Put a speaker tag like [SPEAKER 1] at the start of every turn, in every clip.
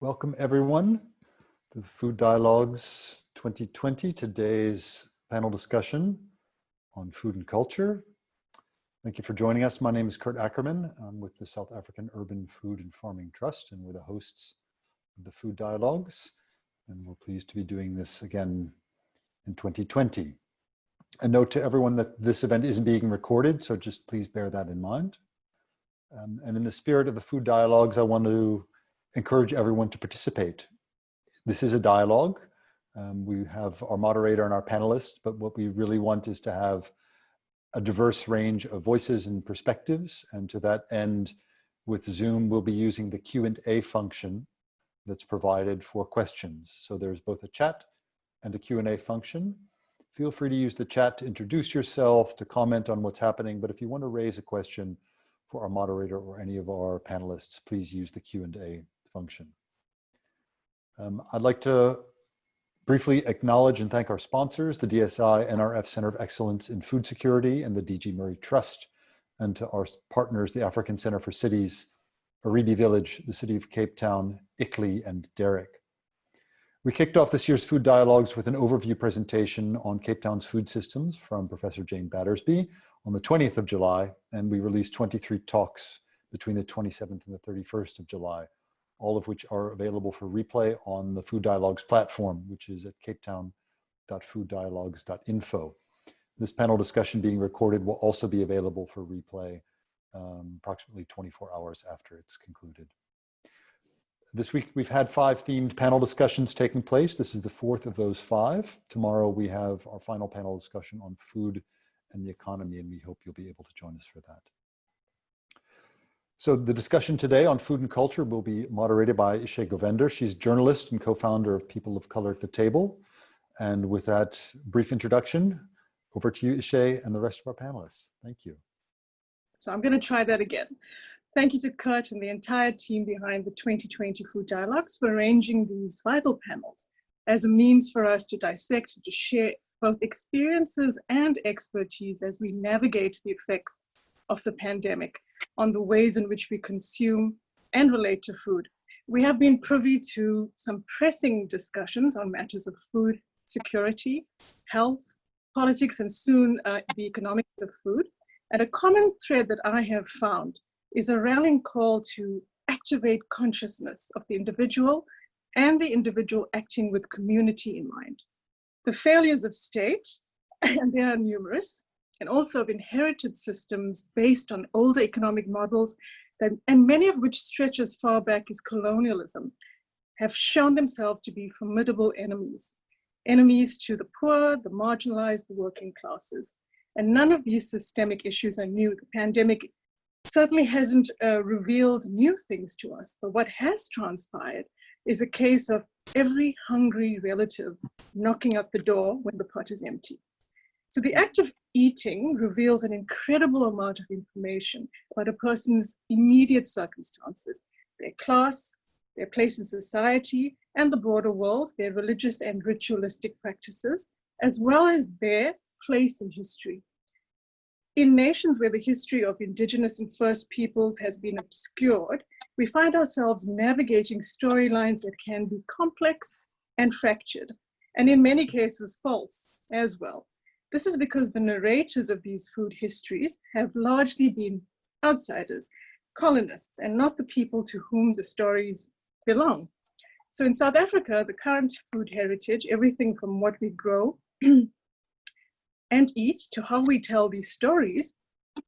[SPEAKER 1] Welcome everyone to the Food Dialogues 2020, today's panel discussion on food and culture. Thank you for joining us. My name is Kurt Ackerman. I'm with the South African Urban Food and Farming Trust, and we're the hosts of the Food Dialogues. And we're pleased to be doing this again in 2020. A note to everyone that this event isn't being recorded, so just please bear that in mind. And in the spirit of the Food Dialogues, I want to encourage everyone to participate. This is a dialogue. We have our moderator and our panelists, but what we really want is to have a diverse range of voices and perspectives. And to that end, with Zoom, we'll be using the Q&A function that's provided for questions. So there's both a chat and a Q&A function. Feel free to use the chat to introduce yourself, to comment on what's happening. But if you want to raise a question for our moderator or any of our panelists, please use the Q&A function. I'd like to briefly acknowledge and thank our sponsors, the DSI NRF Center of Excellence in Food Security and the DG Murray Trust, and to our partners, the African Center for Cities, Aribi Village, the City of Cape Town, ICLEI, and Derek. We kicked off this year's Food Dialogues with an overview presentation on Cape Town's food systems from Professor Jane Battersby on the 20th of July, and we released 23 talks between the 27th and the 31st of July, all of which are available for replay on the Food Dialogues platform, which is at capetown.fooddialogues.info. This panel discussion being recorded will also be available for replay approximately 24 hours after it's concluded. This week, we've had 5 themed panel discussions taking place. This is the 4th of those 5. Tomorrow, we have our final panel discussion on food and the economy, and we hope you'll be able to join us for that. So the discussion today on food and culture will be moderated by Ishay Govender. She's journalist and co-founder of People of Color at the Table. And with that brief introduction, over to you, Ishay, and the rest of our panelists. Thank you.
[SPEAKER 2] So I'm going to try that again. Thank you to Kurt and the entire team behind the 2020 Food Dialogues for arranging these vital panels as a means for us to dissect and to share both experiences and expertise as we navigate the effects of the pandemic on the ways in which we consume and relate to food. We have been privy to some pressing discussions on matters of food security, health, politics, and soon the economics of food. And a common thread that I have found is a rallying call to activate consciousness of the individual and the individual acting with community in mind. The failures of state, and there are numerous, and also of inherited systems based on older economic models, and many of which stretch as far back as colonialism, have shown themselves to be formidable enemies. Enemies to the poor, the marginalized, the working classes. And none of these systemic issues are new. The pandemic certainly hasn't revealed new things to us, but what has transpired is a case of every hungry relative knocking at the door when the pot is empty. So the act of eating reveals an incredible amount of information about a person's immediate circumstances, their class, their place in society, and the broader world, their religious and ritualistic practices, as well as their place in history. In nations where the history of indigenous and First Peoples has been obscured, we find ourselves navigating storylines that can be complex and fractured, and in many cases false as well. This is because the narrators of these food histories have largely been outsiders, colonists, and not the people to whom the stories belong. So in South Africa, the current food heritage, everything from what we grow and eat to how we tell these stories,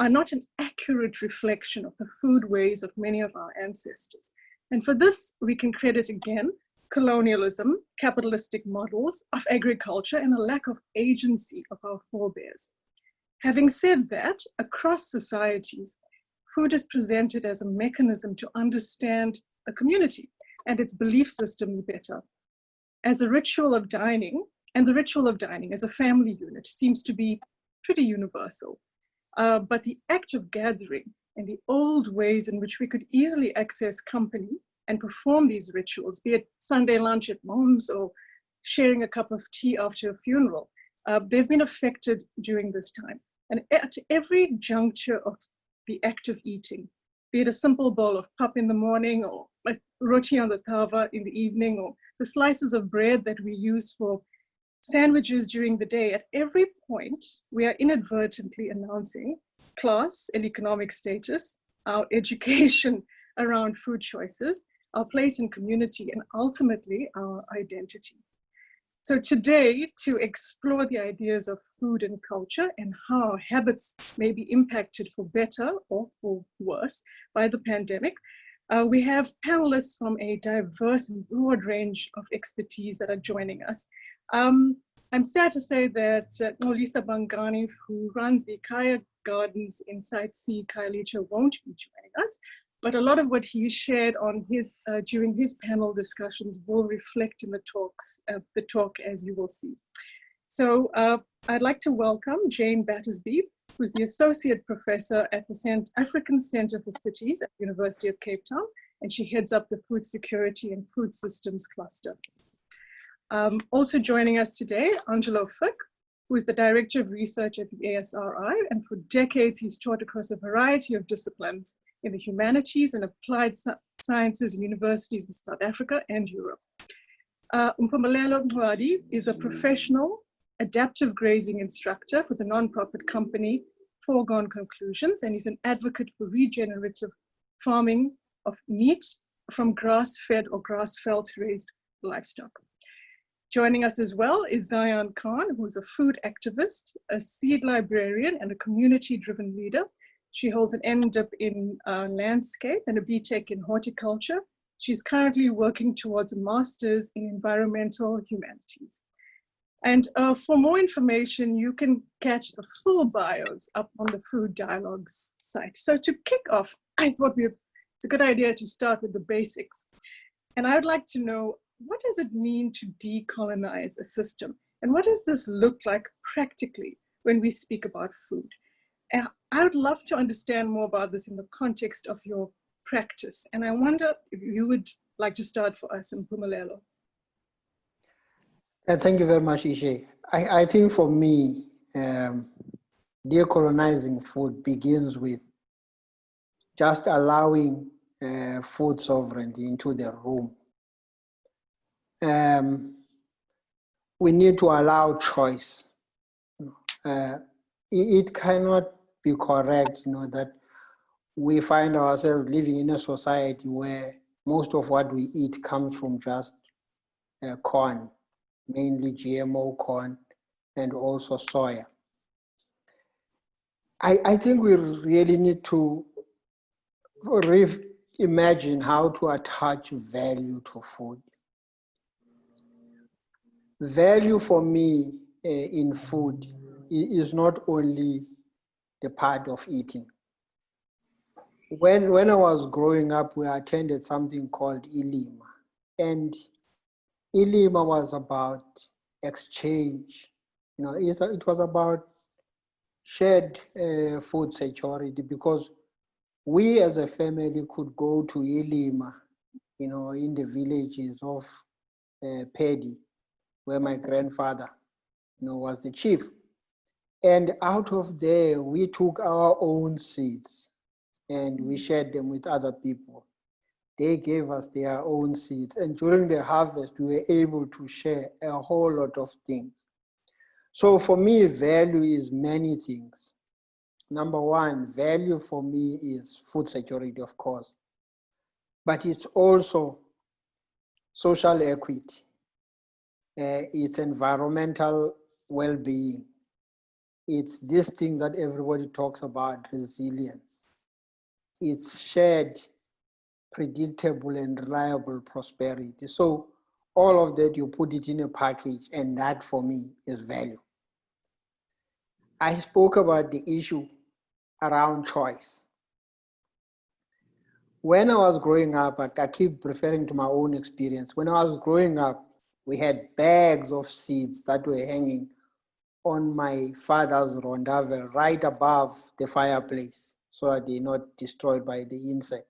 [SPEAKER 2] are not an accurate reflection of the food ways of many of our ancestors. And for this, we can credit again colonialism, capitalistic models of agriculture, and a lack of agency of our forebears. Having said that, across societies, food is presented as a mechanism to understand a community and its belief systems better. As a ritual of dining, and the ritual of dining as a family unit seems to be pretty universal. But the act of gathering and the old ways in which we could easily access company and perform these rituals, be it Sunday lunch at mom's or sharing a cup of tea after a funeral, they've been affected during this time. And at every juncture of the act of eating, be it a simple bowl of pap in the morning, or like roti on the tava in the evening, or the slices of bread that we use for sandwiches during the day. At every point, we are inadvertently announcing class and economic status, our education around food choices, our place in community, and ultimately our identity. So today, to explore the ideas of food and culture and how our habits may be impacted for better or for worse by the pandemic, we have panelists from a diverse and broad range of expertise that are joining us. I'm sad to say that Xolisa Bangani, who runs the Ikhaya Gardens in Site C, Khayelitsha, won't be joining us, but a lot of what he shared on his during his panel discussions will reflect in the talk, as you will see. So I'd like to welcome Jane Battersby, who's the Associate Professor at the African Center for Cities at the University of Cape Town, and she heads up the Food Security and Food Systems Cluster. Also joining us today, Angelo Fick, who is the Director of Research at the ASRI, and for decades he's taught across a variety of disciplines in the humanities and applied sciences in universities in South Africa and Europe. Mpumelelo Ncwadi is a professional adaptive grazing instructor for the nonprofit company Foregone Conclusions, and he's an advocate for regenerative farming of meat from grass-fed or grass-fed raised livestock. Joining us as well is Zayaan, who's a food activist, a seed librarian, and a community-driven leader. She holds an MDiv in landscape and a BTech in horticulture. She's currently working towards a master's in environmental humanities. And for more information, you can catch the full bios up on the Food Dialogues site. So to kick off, I thought it's a good idea to start with the basics. And I would like to know, what does it mean to decolonize a system? And what does this look like practically when we speak about food? And I would love to understand more about this in the context of your practice. And I wonder if you would like to start for us in Mpumelelo.
[SPEAKER 3] Thank you very much, Ishay. I think for me, decolonizing food begins with just allowing food sovereignty into the room. We need to allow choice. It cannot be correct, that we find ourselves living in a society where most of what we eat comes from just corn, mainly GMO corn, and also soya. I think we really need to imagine how to attach value to food. Value for me in food is not only the part of eating. When I was growing up, we attended something called Ilima, and Ilima was about exchange. It was about shared food security, because we as a family could go to Ilima, in the villages of Pedi, where my grandfather, was the chief. And out of there, we took our own seeds and we shared them with other people. They gave us their own seeds. And during the harvest, we were able to share a whole lot of things. So for me, value is many things. Number one, value for me is food security, of course. But it's also social equity. It's environmental well-being. It's this thing that everybody talks about, resilience. It's shared, predictable, and reliable prosperity. So all of that, you put it in a package, and that for me is value. I spoke about the issue around choice. When I was growing up, I keep referring to my own experience. When I was growing up, we had bags of seeds that were hanging on my father's rondavel right above the fireplace so that they're not destroyed by the insect.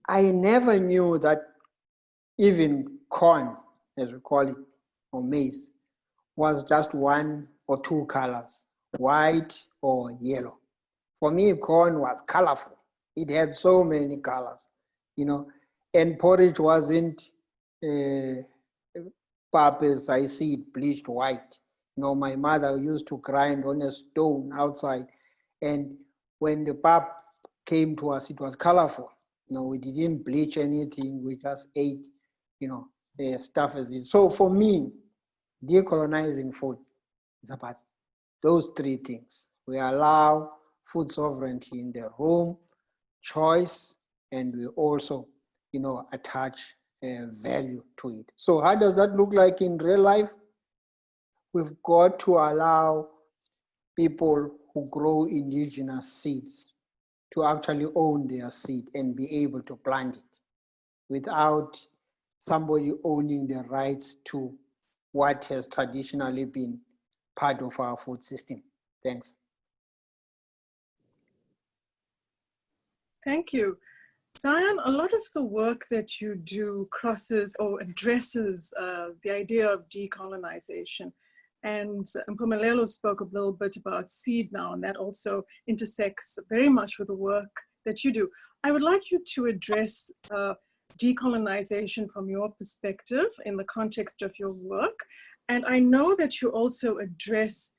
[SPEAKER 3] I never knew that even corn, as we call it, or maize, was just one or two colors, white or yellow. For me, corn was colorful. It had so many colors, and porridge wasn't pap as I see it, bleached white. My mother used to grind on a stone outside, and when the pap came to us, it was colorful. We didn't bleach anything, we just ate, stuff as it. So for me, decolonizing food is about those three things. We allow food sovereignty in the home, choice, and we also, attach value to it. So how does that look like in real life? We've got to allow people who grow indigenous seeds to actually own their seed and be able to plant it without somebody owning the rights to what has traditionally been part of our food system. Thanks.
[SPEAKER 2] Thank you. Zayaan, a lot of the work that you do crosses or addresses the idea of decolonization. And Mpumelelo spoke a little bit about seed now, and that also intersects very much with the work that you do. I would like you to address decolonization from your perspective in the context of your work. And I know that you also address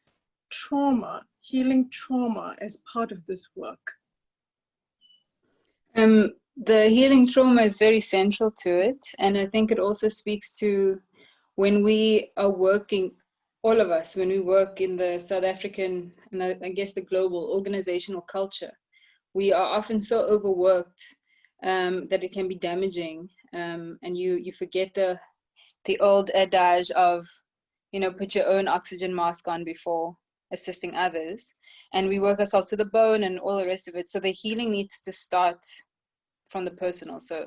[SPEAKER 2] trauma, healing trauma as part of this work.
[SPEAKER 4] The healing trauma is very central to it. And I think it also speaks to when we are working, all of us, when we work in the South African, and I guess the global organizational culture, we are often so overworked that it can be damaging. And you forget the old adage of, put your own oxygen mask on before assisting others. And we work ourselves to the bone and all the rest of it. So the healing needs to start from the personal. So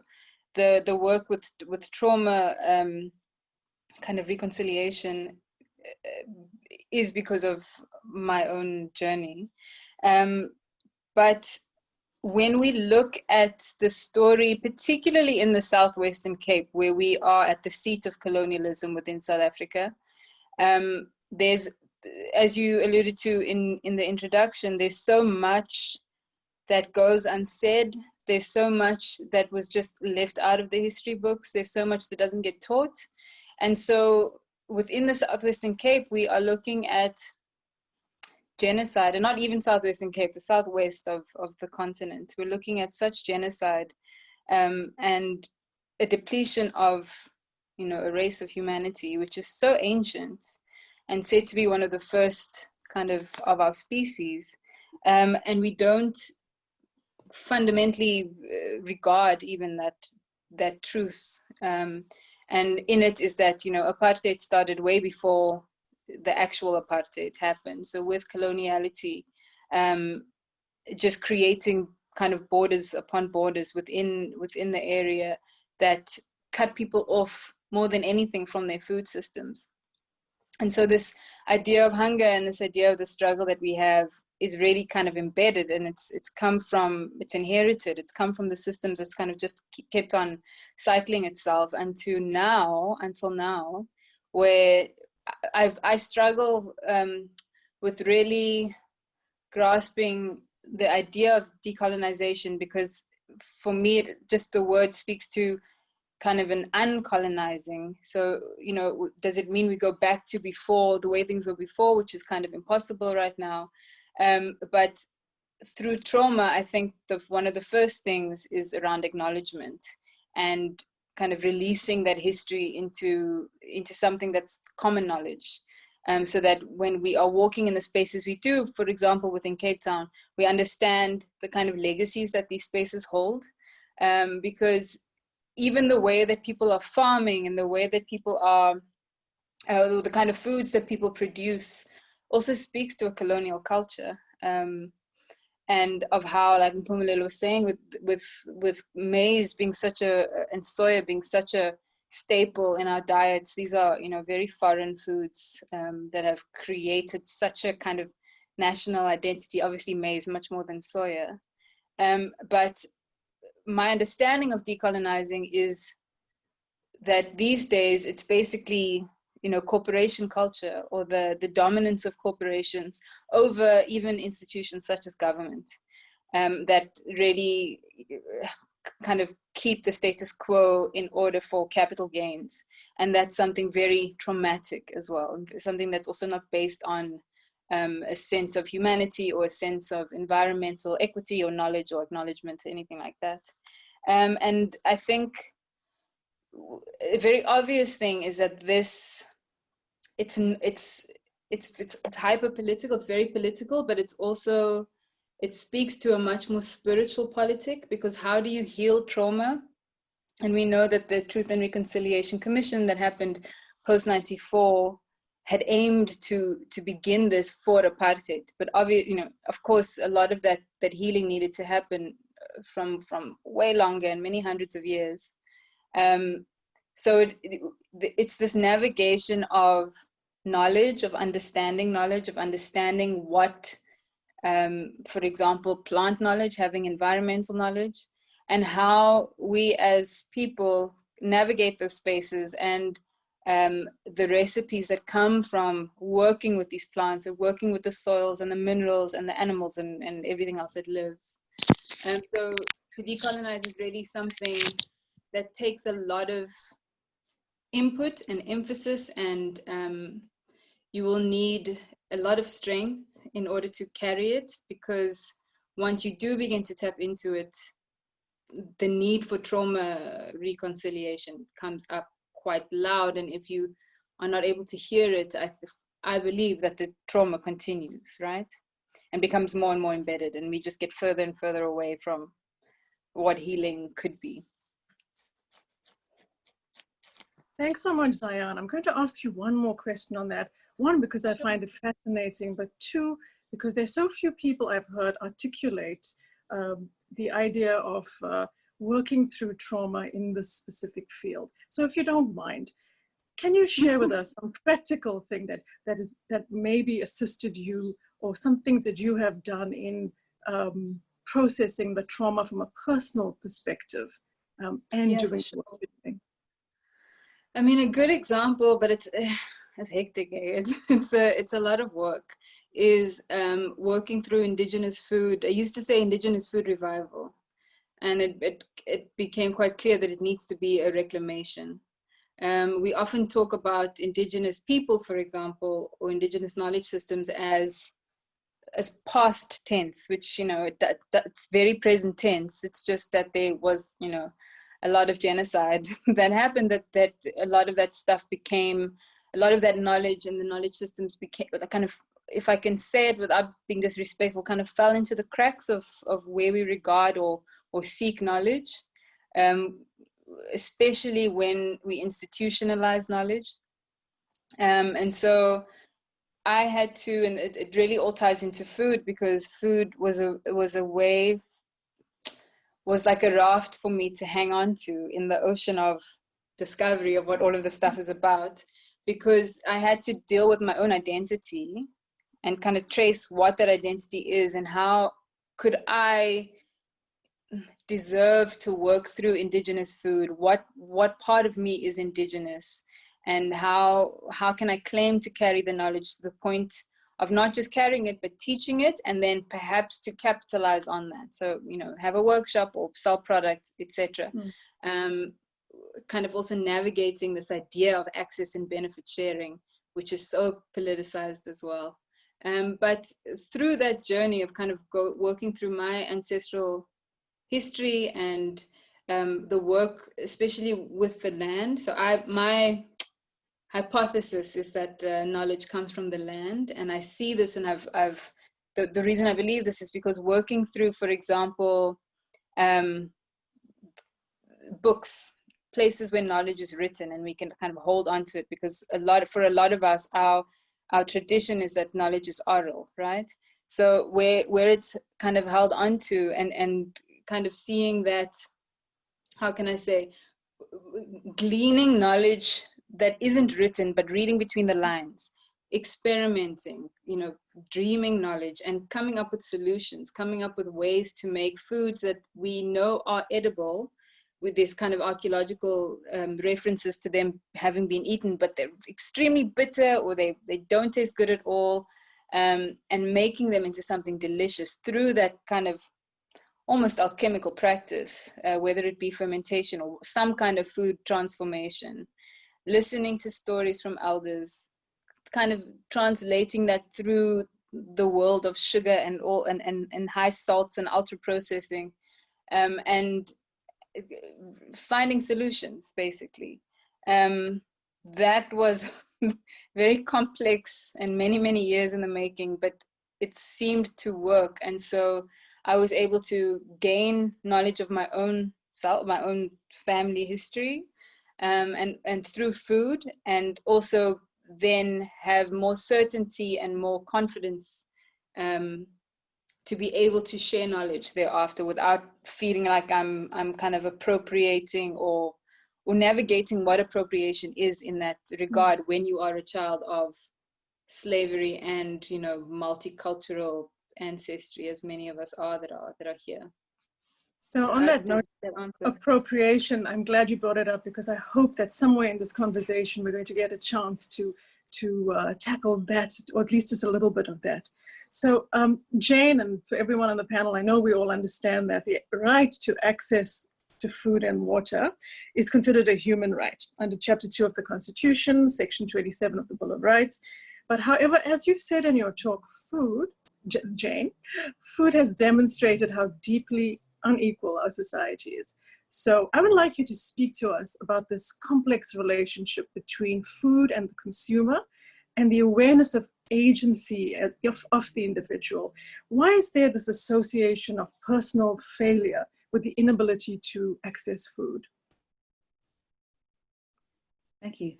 [SPEAKER 4] the work with trauma, kind of reconciliation, is because of my own journey. But when we look at the story, particularly in the Southwestern Cape, where we are at the seat of colonialism within South Africa, there's, as you alluded to in the introduction, there's so much that goes unsaid. There's so much that was just left out of the history books. There's so much that doesn't get taught. And so within the Southwestern Cape, we are looking at genocide, and not even Southwestern Cape, the southwest of the continent. We're looking at such genocide and a depletion of, a race of humanity, which is so ancient and said to be one of the first kind of our species. And we don't fundamentally regard even that truth. And in it is that, apartheid started way before the actual apartheid happened. So with coloniality, just creating kind of borders upon borders within the area that cut people off more than anything from their food systems. And so this idea of hunger and this idea of the struggle that we have is really kind of embedded, and it's inherited, it's come from the systems that's kind of just kept on cycling itself until now, where I struggle with really grasping the idea of decolonization, because for me, just the word speaks to kind of an uncolonizing. So, does it mean we go back to before, the way things were before, which is kind of impossible right now? But through trauma, I think one of the first things is around acknowledgement and kind of releasing that history into something that's common knowledge. So that when we are walking in the spaces we do, for example, within Cape Town, we understand the kind of legacies that these spaces hold. Because even the way that people are farming and the way that people are, the kind of foods that people produce also speaks to a colonial culture. And of how, like Mpumelelo was saying, with maize being and soya being such a staple in our diets, these are, very foreign foods that have created such a kind of national identity. Obviously maize much more than soya. But my understanding of decolonizing is that these days it's basically, corporation culture, or the dominance of corporations over even institutions such as government. that really kind of keep the status quo in order for capital gains. And that's something very traumatic as well, something that's also not based on a sense of humanity or a sense of environmental equity or knowledge or acknowledgement or anything like that. And I think a very obvious thing is that this, it's hyper political, it's very political, but it's also, it speaks to a much more spiritual politic, because how do you heal trauma? And we know that the Truth and Reconciliation Commission that happened post 94 had aimed to begin this for apartheid, but obviously, you know, of course, a lot of that healing needed to happen from way longer and many hundreds of years. So it's this navigation of knowledge, of understanding what, for example, plant knowledge, having environmental knowledge, and how we as people navigate those spaces, and the recipes that come from working with these plants and working with the soils and the minerals and the animals and everything else that lives. And so to decolonize is really something that takes a lot of input and emphasis, and you will need a lot of strength in order to carry it, because once you do begin to tap into it, the need for trauma reconciliation comes up quite loud. And if you are not able to hear it, I believe that the trauma continues, right? And becomes more and more embedded, and we just get further and further away from what healing could be.
[SPEAKER 2] Thanks so much, Zayaan. I'm going to ask you one more question on that. One, because I find it fascinating, but two, because there's so few people I've heard articulate the idea of working through trauma in this specific field. So if you don't mind, can you share with us some practical thing that maybe assisted you, or some things that you have done in processing the trauma from a personal perspective and doing what you're doing?
[SPEAKER 4] I mean, a good example, but it's hectic. It's a lot of work, is working through indigenous food. I used to say indigenous food revival, and it became quite clear that it needs to be a reclamation. We often talk about indigenous people, for example, or indigenous knowledge systems as past tense, which, you know, that's very present tense. It's just that there was, you know, a lot of genocide that happened, that a lot of that stuff became, a lot of that knowledge and the knowledge systems became kind of, if I can say it without being disrespectful, kind of fell into the cracks of where we regard or seek knowledge, especially when we institutionalize knowledge. And so I had to, and it really all ties into food, because food was a way, was like a raft for me to hang on to in the ocean of discovery of what all of this stuff is about, because I had to deal with my own identity and kind of trace what that identity is, and how could I deserve to work through indigenous food, what part of me is indigenous, and how can I claim to carry the knowledge to the point of not just carrying it, but teaching it, and then perhaps to capitalize on that. So, you know, have a workshop or sell products, etc. Kind of also navigating this idea of access and benefit sharing, which is so politicized as well. But through that journey of kind of working through my ancestral history and the work, especially with the land. So my hypothesis is that knowledge comes from the land, and I see this, and the reason I believe this is because working through, for example, books, places where knowledge is written, and we can kind of hold on to it, because for a lot of us, our tradition is that knowledge is oral, right? So where it's kind of held onto, and kind of seeing that, how can I say, gleaning knowledge that isn't written, but reading between the lines, experimenting, you know, dreaming knowledge, and coming up with solutions, coming up with ways to make foods that we know are edible, with this kind of archaeological references to them having been eaten, but they're extremely bitter, or they don't taste good at all, and making them into something delicious through that kind of almost alchemical practice, whether it be fermentation or some kind of food transformation, listening to stories from elders, kind of translating that through the world of sugar and all and high salts and ultra processing, and finding solutions basically. That was very complex and many years in the making, but it seemed to work. And so I was able to gain knowledge of my own self, my own family history, and through food, and also then have more certainty and more confidence to be able to share knowledge thereafter without feeling like I'm kind of appropriating or navigating what appropriation is in that regard when you are a child of slavery and, you know, multicultural ancestry, as many of us are that are here.
[SPEAKER 2] So on that note, appropriation, I'm glad you brought it up, because I hope that somewhere in this conversation we're going to get a chance to tackle that, or at least just a little bit of that. So Jane, and for everyone on the panel, I know we all understand that the right to access to food and water is considered a human right under Chapter 2 of the Constitution, Section 27 of the Bill of Rights. But however, as you've said in your talk, Jane, food has demonstrated how deeply unequal our society is. So I would like you to speak to us about this complex relationship between food and the consumer and the awareness of agency of the individual. Why is there this association of personal failure with the inability to access food?
[SPEAKER 5] Thank you.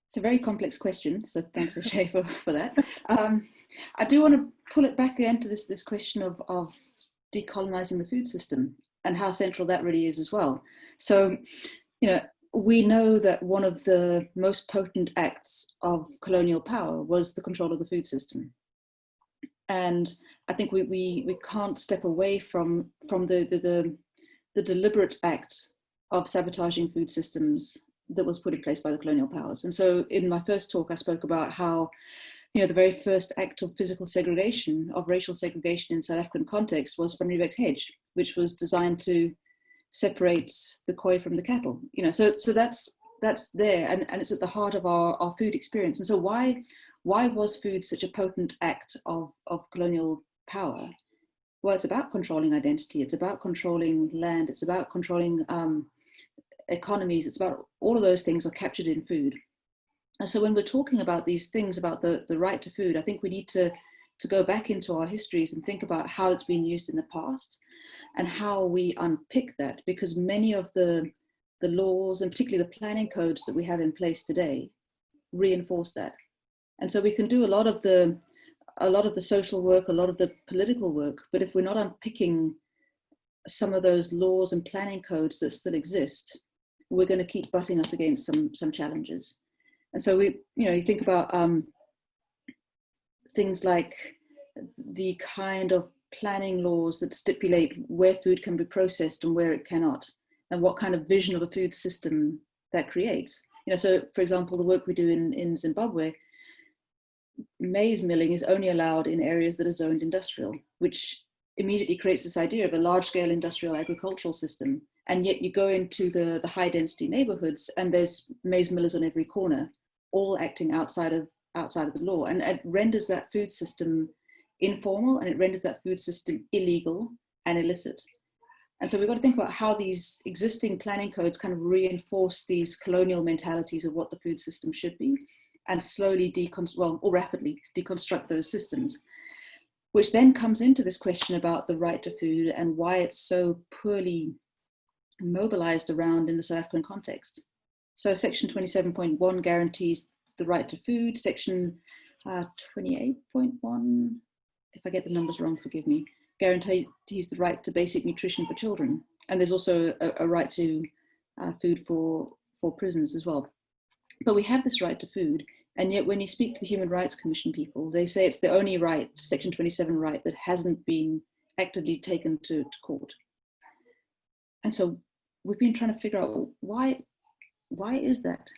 [SPEAKER 5] It's a very complex question, so thanks, Ishay, for that. I do want to pull it back again to this question of decolonizing the food system and how central that really is as well. So, you know, we know that one of the most potent acts of colonial power was the control of the food system. And I think we can't step away from the deliberate act of sabotaging food systems that was put in place by the colonial powers. And so in my first talk, I spoke about how, you know, the very first act of physical segregation, of racial segregation in South African context was Van Riebeck's hedge, which was designed to separate the koi from the cattle. You know, so that's there, and it's at the heart of our food experience. And so why was food such a potent act of colonial power? Well, it's about controlling identity. It's about controlling land. It's about controlling economies. It's about all of those things are captured in food. And so when we're talking about these things, about the right to food, I think we need to go back into our histories and think about how it's been used in the past and how we unpick that, because many of the laws, and particularly the planning codes that we have in place today, reinforce that. And so we can do a lot of the social work, a lot of the political work, but if we're not unpicking some of those laws and planning codes that still exist, we're going to keep butting up against some challenges. And so you think about things like the kind of planning laws that stipulate where food can be processed and where it cannot, and what kind of vision of a food system that creates. You know, so for example, the work we do in Zimbabwe, maize milling is only allowed in areas that are zoned industrial, which immediately creates this idea of a large-scale industrial agricultural system. And yet you go into the high-density neighborhoods and there's maize millers on every corner, all acting outside of the law. And it renders that food system informal, and it renders that food system illegal and illicit. And so we've got to think about how these existing planning codes kind of reinforce these colonial mentalities of what the food system should be, and slowly rapidly deconstruct those systems, which then comes into this question about the right to food and why it's so poorly mobilized around in the South African context. So Section 27.1 guarantees the right to food. Section 28.1, if I get the numbers wrong, forgive me, guarantees the right to basic nutrition for children. And there's also a right to food for prisoners as well. But we have this right to food, and yet when you speak to the Human Rights Commission people, they say it's the only right, Section 27 right, that hasn't been actively taken to court. And so we've been trying to figure out why is that?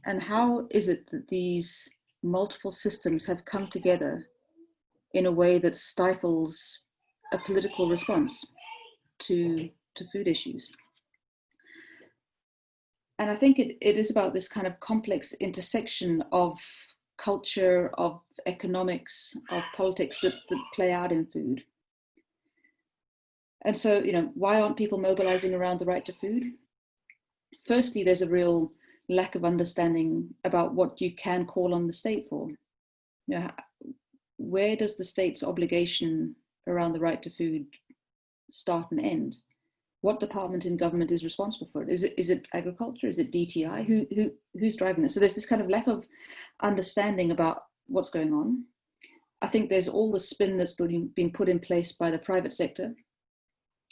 [SPEAKER 5] And how is it that these multiple systems have come together in a way that stifles a political response to food issues. And I think it is about this kind of complex intersection of culture, of economics, of politics that play out in food. And so, why aren't people mobilizing around the right to food? Firstly, there's a real lack of understanding about what you can call on the state for. Where does the state's obligation around the right to food start and end? What department in government is responsible for it? Is it agriculture? Is it DTI? Who's driving this? So there's this kind of lack of understanding about what's going on. I think there's all the spin that's been put in place by the private sector,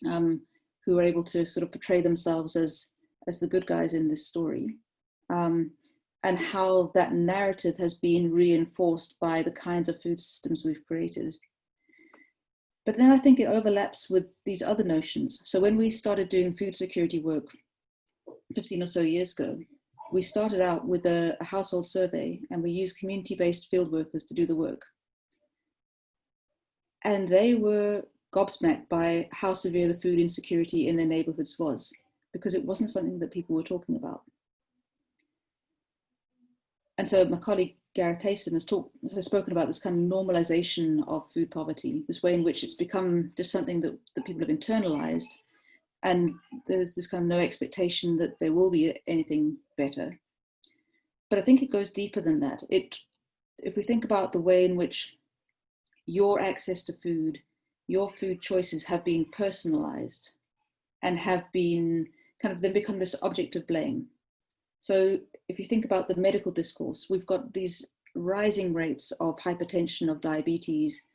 [SPEAKER 5] who are able to sort of portray themselves as the good guys in this story, and how that narrative has been reinforced by the kinds of food systems we've created. But then I think it overlaps with these other notions. So when we started doing food security work 15 or so years ago, we started out with a household survey, and we used community-based field workers to do the work. And they were gobsmacked by how severe the food insecurity in their neighborhoods was, because it wasn't something that people were talking about. And so my colleague Gareth Haysom has spoken about this kind of normalization of food poverty, this way in which it's become just something that people have internalized, and there's this kind of no expectation that there will be anything better. But I think it goes deeper than that. If we think about the way in which your access to food, your food choices have been personalized and have been then become this object of blame. So if you think about the medical discourse, we've got these rising rates of hypertension, of diabetes,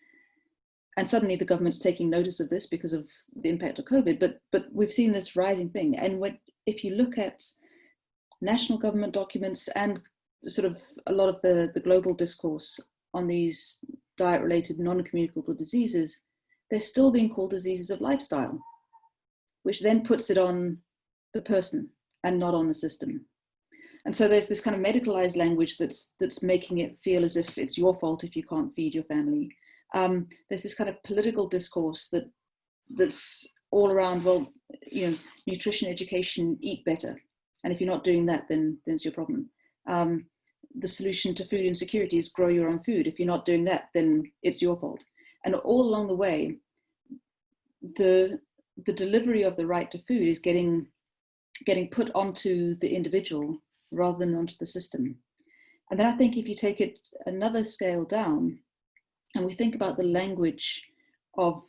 [SPEAKER 5] and suddenly the government's taking notice of this because of the impact of COVID, but we've seen this rising thing. And if you look at national government documents and sort of a lot of the global discourse on these diet-related non-communicable diseases, they're still being called diseases of lifestyle, which then puts it on the person and not on the system. And so there's this kind of medicalized language that's making it feel as if it's your fault if you can't feed your family. There's this kind of political discourse that's all around, well, nutrition, education, eat better. And if you're not doing that, then it's your problem. The solution to food insecurity is grow your own food. If you're not doing that, then it's your fault. And all along the way, the delivery of the right to food is getting put onto the individual rather than onto the system. And then I think if you take it another scale down, and we think about the language of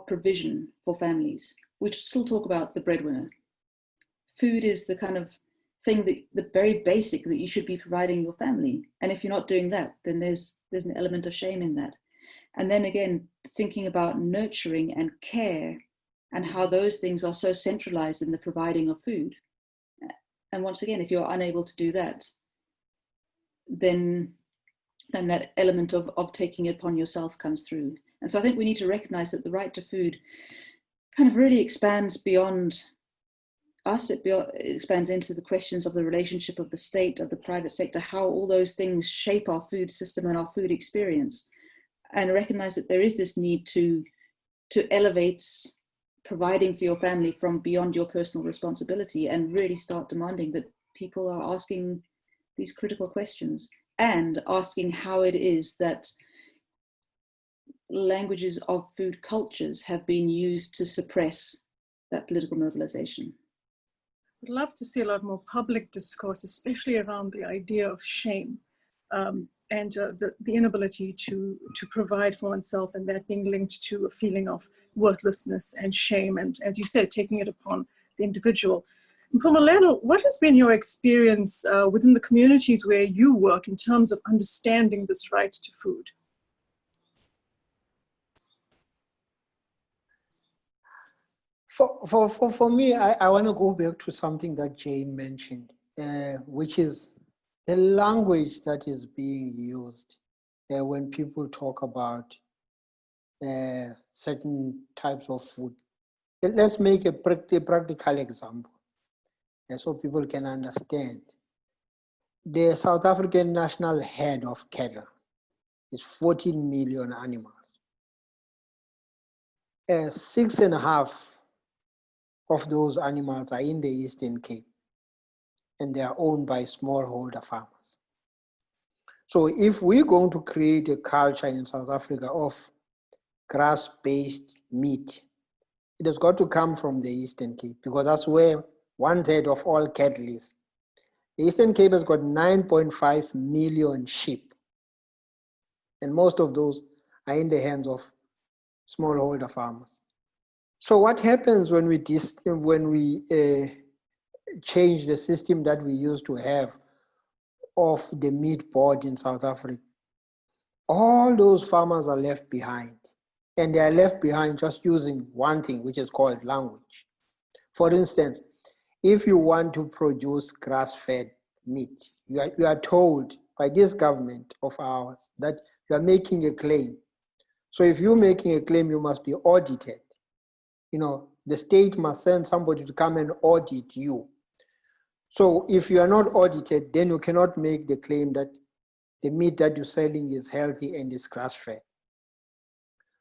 [SPEAKER 5] provision for families, we still talk about the breadwinner. Food is the kind of thing the very basic that you should be providing your family. And if you're not doing that, then there's an element of shame in that. And then again, thinking about nurturing and care and how those things are so centralized in the providing of food. And once again, if you're unable to do that, then that element of taking it upon yourself comes through. And so I think we need to recognize that the right to food kind of really expands beyond us. It expands into the questions of the relationship of the state, of the private sector, how all those things shape our food system and our food experience, and recognize that there is this need to elevate providing for your family from beyond your personal responsibility, and really start demanding that people are asking these critical questions and asking how it is that languages of food cultures have been used to suppress that political mobilization.
[SPEAKER 2] I'd love to see a lot more public discourse, especially around the idea of shame, and the inability to provide for oneself, and that being linked to a feeling of worthlessness and shame, and as you said, taking it upon the individual. Mpumelelo, what has been your experience within the communities where you work in terms of understanding this right to food?
[SPEAKER 3] For me, I want to go back to something that Jane mentioned, which is the language that is being used when people talk about certain types of food. Let's make a practical example so people can understand. The South African national herd of cattle is 14 million animals. 6.5 of those animals are in the Eastern Cape, and they are owned by smallholder farmers. So if we're going to create a culture in South Africa of grass-based meat, it has got to come from the Eastern Cape, because that's where 1/3 of all cattle is. The Eastern Cape has got 9.5 million sheep, and most of those are in the hands of smallholder farmers. So what happens when we change the system that we used to have of the meat board in South Africa? All those farmers are left behind, and they are left behind just using one thing, which is called language. For instance, if you want to produce grass-fed meat, you are told by this government of ours that you are making a claim. So if you're making a claim, you must be audited. The state must send somebody to come and audit you. So if you are not audited, then you cannot make the claim that the meat that you're selling is healthy and is grass-fed.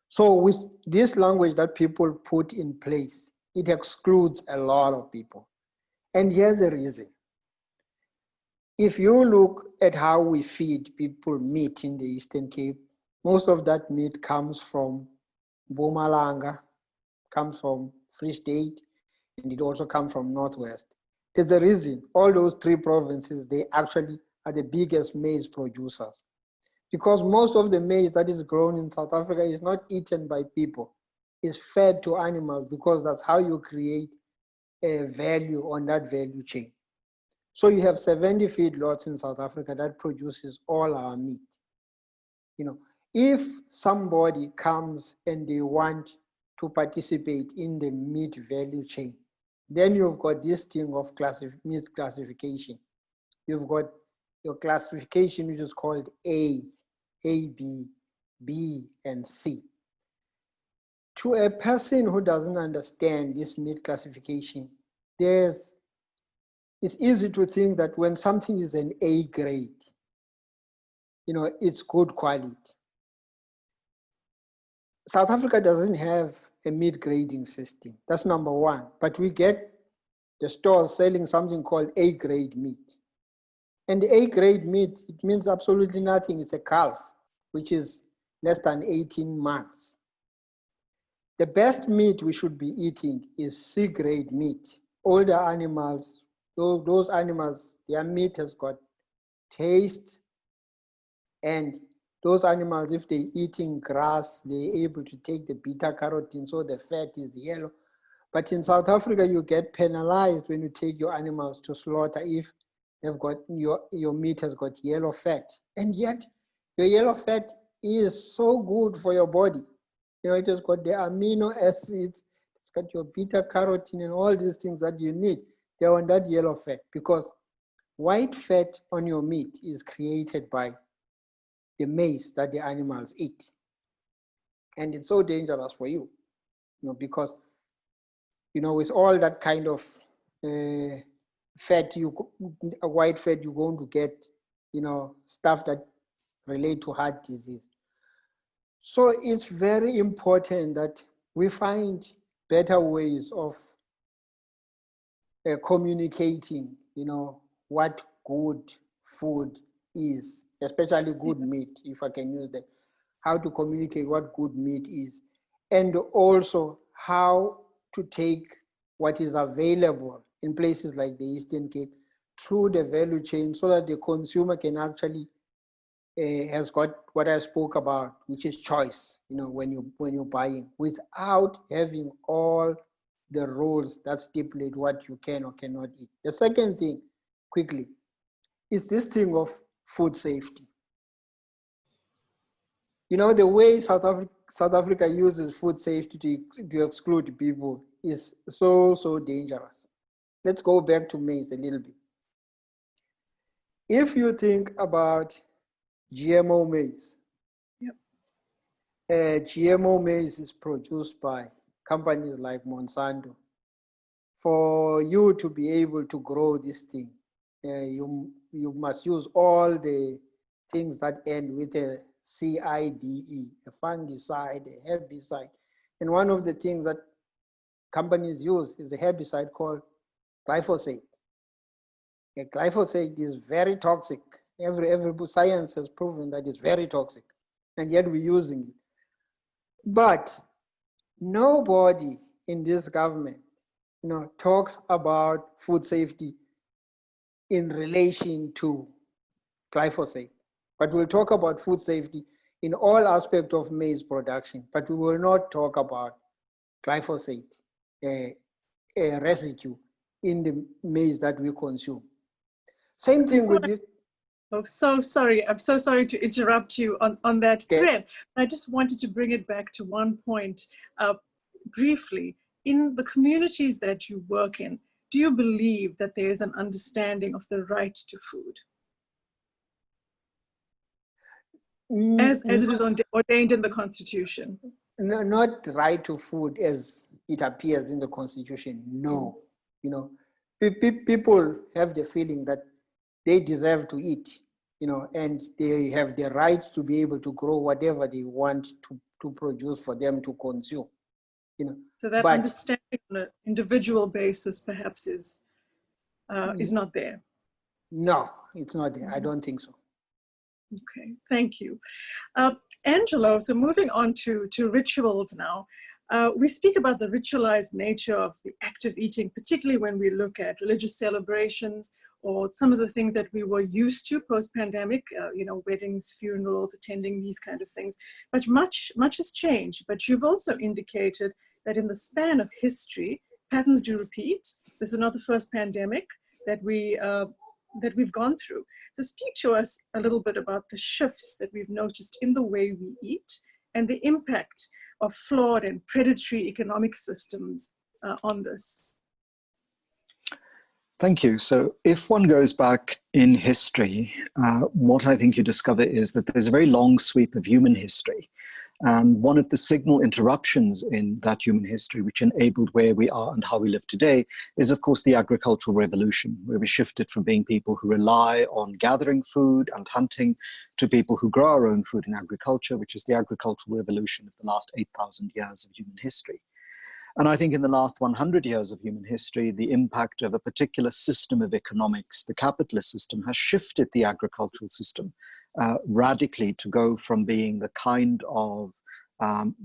[SPEAKER 3] So with this language that people put in place, it excludes a lot of people. And here's the reason. If you look at how we feed people meat in the Eastern Cape, most of that meat comes from Mpumalanga, comes from Free State, and it also comes from Northwest. There's a reason. All those 3 provinces, they actually are the biggest maize producers, because most of the maize that is grown in South Africa is not eaten by people. It's fed to animals, because that's how you create a value on that value chain. So you have 70 feedlots in South Africa that produces all our meat. If somebody comes and they want to participate in the meat value chain, then you've got this thing of meat classification. You've got your classification, which is called A, B, and C. To a person who doesn't understand this meat classification, it's easy to think that when something is an A grade, it's good quality. South Africa doesn't have a meat grading system. That's number one. But we get the stores selling something called A grade meat. And the A grade meat, it means absolutely nothing. It's a calf, which is less than 18 months. The best meat we should be eating is C grade meat. Older animals, those animals, their meat has got taste, and those animals, if they're eating grass, they're able to take the beta carotene, so the fat is yellow. But in South Africa, you get penalized when you take your animals to slaughter if they've got your meat has got yellow fat. And yet, your yellow fat is so good for your body. It has got the amino acids, it's got your beta carotene and all these things that you need. They're on that yellow fat, because white fat on your meat is created by the maize that the animals eat. And it's so dangerous for you, because, with all that kind of fat, white fat, you're going to get, stuff that relate to heart disease. So it's very important that we find better ways of communicating, what good food is, especially good meat, if I can use that, how to communicate what good meat is, and also how to take what is available in places like the Eastern Cape through the value chain, so that the consumer can actually has got what I spoke about, which is choice, when you're buying, without having all the rules that stipulate what you can or cannot eat. The second thing, quickly, is this thing of food safety. The way South Africa uses food safety to exclude people is so dangerous. Let's go back to maize a little bit. If you think about GMO maize, GMO maize is produced by companies like Monsanto. For you to be able to grow this thing, you must use all the things that end with a CIDE, a fungicide, a herbicide. And one of the things that companies use is a herbicide called glyphosate. Glyphosate is very toxic. Every science has proven that it's very toxic, and yet we're using it. But nobody in this government, talks about food safety in relation to glyphosate. But we'll talk about food safety in all aspects of maize production, but we will not talk about glyphosate residue in the maize that we consume. Same thing with this.
[SPEAKER 2] Oh, so sorry. I'm so sorry to interrupt you on that thread. I just wanted to bring it back to one point briefly. In the communities that you work in, do you believe that there is an understanding of the right to food? As it is ordained in the Constitution?
[SPEAKER 3] No, not right to food as it appears in the Constitution, no. People have the feeling that they deserve to eat, and they have the right to be able to grow whatever they want to produce for them to consume,
[SPEAKER 2] So that understanding on an individual basis perhaps is not there.
[SPEAKER 3] No, it's not there. I don't think so.
[SPEAKER 2] Okay, thank you. Angelo, so moving on to rituals now. We speak about the ritualized nature of the act of eating, particularly when we look at religious celebrations or some of the things that we were used to post-pandemic, weddings, funerals, attending these kind of things. But much has changed. But you've also indicated that in the span of history, patterns do repeat. This is not the first pandemic that we've gone through. So speak to us a little bit about the shifts that we've noticed in the way we eat and the impact of flawed and predatory economic systems on this.
[SPEAKER 6] Thank you. So if one goes back in history, what I think you discover is that there's a very long sweep of human history. And one of the signal interruptions in that human history, which enabled where we are and how we live today, is of course the agricultural revolution, where we shifted from being people who rely on gathering food and hunting to people who grow our own food in agriculture, which is the agricultural revolution of the last 8,000 years of human history. And I think in the last 100 years of human history, the impact of a particular system of economics, the capitalist system, has shifted the agricultural system radically to go from being the kind of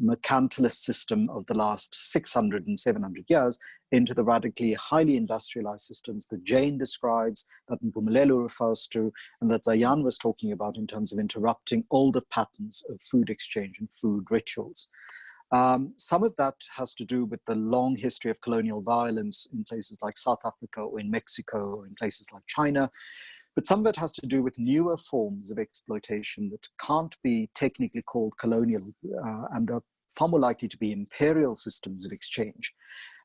[SPEAKER 6] mercantilist system of the last 600 and 700 years into the radically highly industrialized systems that Jane describes, that Mpumelelo refers to, and that Zayaan was talking about in terms of interrupting older patterns of food exchange and food rituals. Some of that has to do with the long history of colonial violence in places like South Africa or in Mexico or in places like China. But some of it has to do with newer forms of exploitation that can't be technically called colonial and are far more likely to be imperial systems of exchange.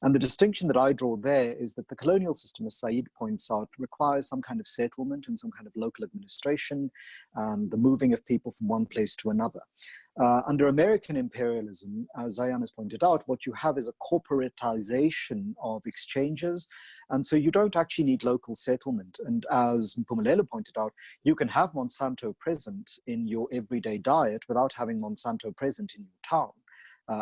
[SPEAKER 6] And the distinction that I draw there is that the colonial system, as Said points out, requires some kind of settlement and some kind of local administration and the moving of people from one place to another. Under American imperialism, as Zayaan has pointed out, what you have is a corporatization of exchanges. And so you don't actually need local settlement. And as Mpumelelo pointed out, you can have Monsanto present in your everyday diet without having Monsanto present in your town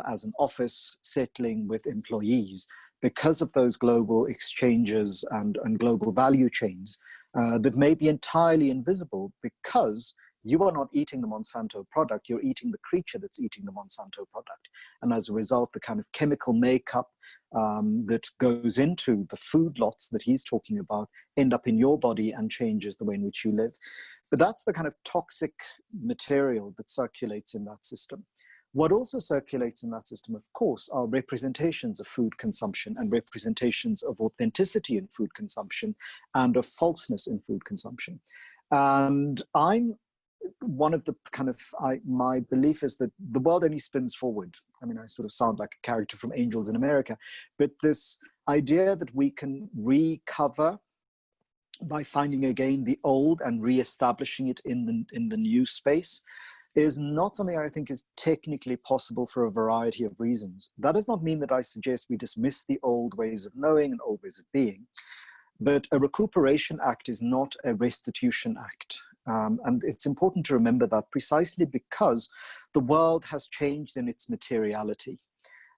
[SPEAKER 6] as an office settling with employees because of those global exchanges and global value chains that may be entirely invisible because you are not eating the Monsanto product, you're eating the creature that's eating the Monsanto product. And as a result, the kind of chemical makeup that goes into the food lots that he's talking about end up in your body and changes the way in which you live. But that's the kind of toxic material that circulates in that system. What also circulates in that system, of course, are representations of food consumption and representations of authenticity in food consumption and of falseness in food consumption. And one of the kind of, my belief is that the world only spins forward. I mean, I sort of sound like a character from Angels in America, but this idea that we can recover by finding again the old and reestablishing it in the new space is not something I think is technically possible for a variety of reasons. That does not mean that I suggest we dismiss the old ways of knowing and old ways of being, but a recuperation act is not a restitution act. And it's important to remember that precisely because the world has changed in its materiality.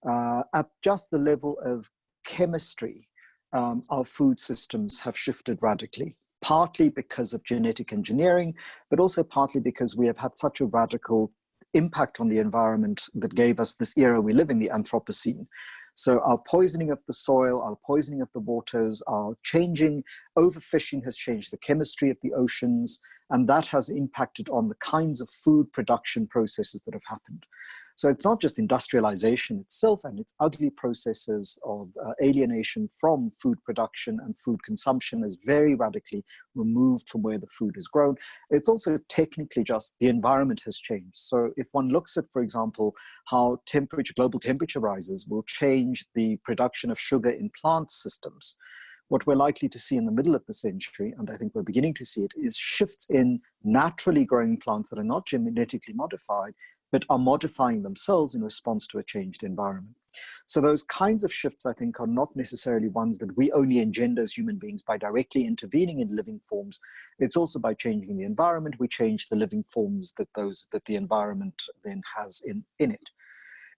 [SPEAKER 6] At just the level of chemistry, our food systems have shifted radically, partly because of genetic engineering, but also partly because we have had such a radical impact on the environment that gave us this era we live in, the Anthropocene. So our poisoning of the soil, our poisoning of the waters, our changing, overfishing has changed the chemistry of the oceans, and that has impacted on the kinds of food production processes that have happened. So it's not just industrialization itself and its ugly processes of alienation from food production and food consumption is very radically removed from where the food is grown. It's also technically just the environment has changed. So if one looks at, for example, how global temperature rises will change the production of sugar in plant systems, what we're likely to see in the middle of the century, and I think we're beginning to see it, is shifts in naturally growing plants that are not genetically modified, but are modifying themselves in response to a changed environment. So those kinds of shifts, I think, are not necessarily ones that we only engender as human beings by directly intervening in living forms. It's also by changing the environment, we change the living forms that the environment then has in it.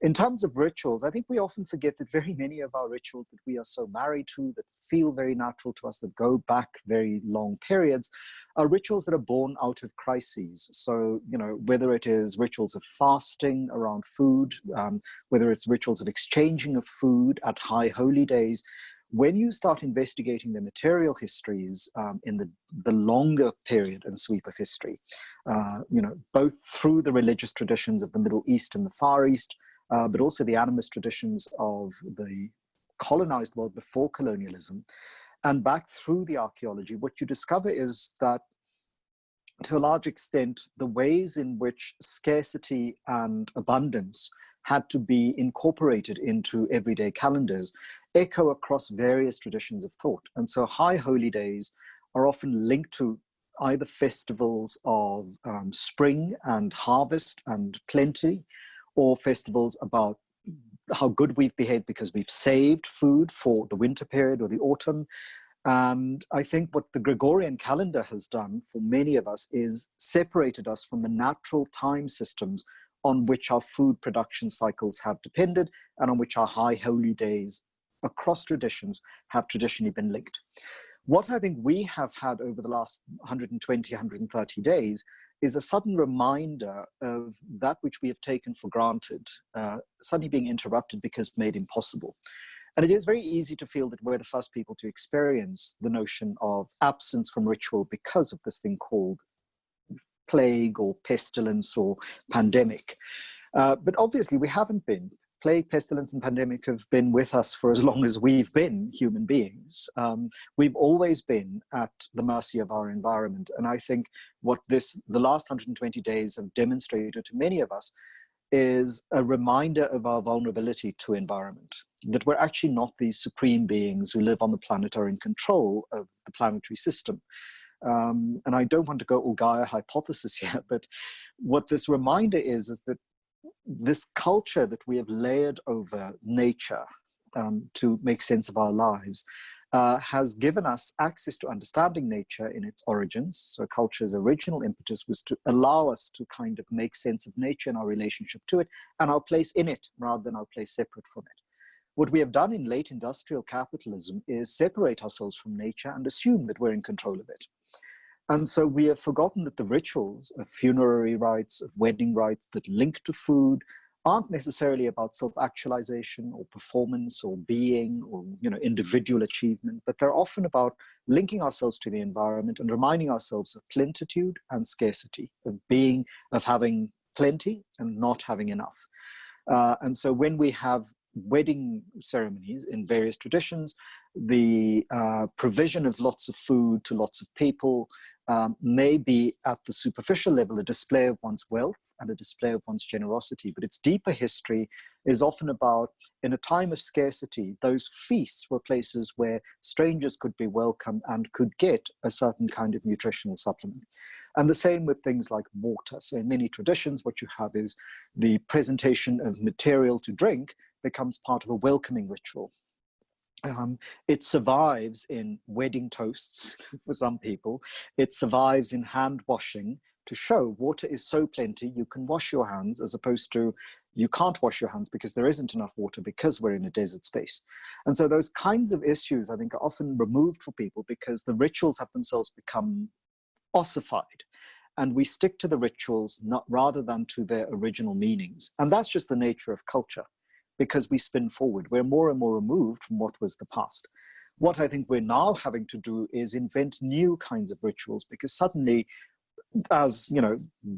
[SPEAKER 6] In terms of rituals, I think we often forget that very many of our rituals that we are so married to, that feel very natural to us, that go back very long periods, are rituals that are born out of crises. So, whether it is rituals of fasting around food, whether it's rituals of exchanging of food at high holy days, when you start investigating the material histories in the longer period and sweep of history, both through the religious traditions of the Middle East and the Far East, but also the animist traditions of the colonized world before colonialism, and back through the archaeology, what you discover is that, to a large extent, the ways in which scarcity and abundance had to be incorporated into everyday calendars echo across various traditions of thought. And so high holy days are often linked to either festivals of spring and harvest and plenty, or festivals about how good we've behaved because we've saved food for the winter period or the autumn. And I think what the Gregorian calendar has done for many of us is separated us from the natural time systems on which our food production cycles have depended and on which our high holy days across traditions have traditionally been linked. What I think we have had over the last 120, 130 days is a sudden reminder of that which we have taken for granted, suddenly being interrupted because made impossible. And it is very easy to feel that we're the first people to experience the notion of absence from ritual because of this thing called plague or pestilence or pandemic. But obviously we haven't been. Plague, pestilence, and pandemic have been with us for as long as we've been human beings. We've always been at the mercy of our environment. And I think what the last 120 days have demonstrated to many of us is a reminder of our vulnerability to environment, that we're actually not these supreme beings who live on the planet or in control of the planetary system. And I don't want to go all Gaia hypothesis here, but what this reminder is that this culture that we have layered over nature to make sense of our lives has given us access to understanding nature in its origins. So culture's original impetus was to allow us to kind of make sense of nature and our relationship to it and our place in it rather than our place separate from it. What we have done in late industrial capitalism is separate ourselves from nature and assume that we're in control of it. And so we have forgotten that the rituals of funerary rites, of wedding rites that link to food aren't necessarily about self-actualization or performance or being or individual achievement, but they're often about linking ourselves to the environment and reminding ourselves of plenitude and scarcity, of having plenty and not having enough. And so when we have wedding ceremonies in various traditions, the provision of lots of food to lots of people may be at the superficial level a display of one's wealth and a display of one's generosity, but its deeper history is often about, in a time of scarcity, those feasts were places where strangers could be welcome and could get a certain kind of nutritional supplement. And the same with things like water. So in many traditions, what you have is the presentation of material to drink becomes part of a welcoming ritual. It survives in wedding toasts for some people. It survives in hand washing to show water is so plenty you can wash your hands, as opposed to You can't wash your hands because there isn't enough water because we're in a desert space. And so those kinds of issues, I think, are often removed for people because the rituals have themselves become ossified. And we stick to the rituals rather than to their original meanings. And that's just the nature of culture, because we spin forward. We're more and more removed from what was the past. What I think we're now having to do is invent new kinds of rituals, because suddenly, as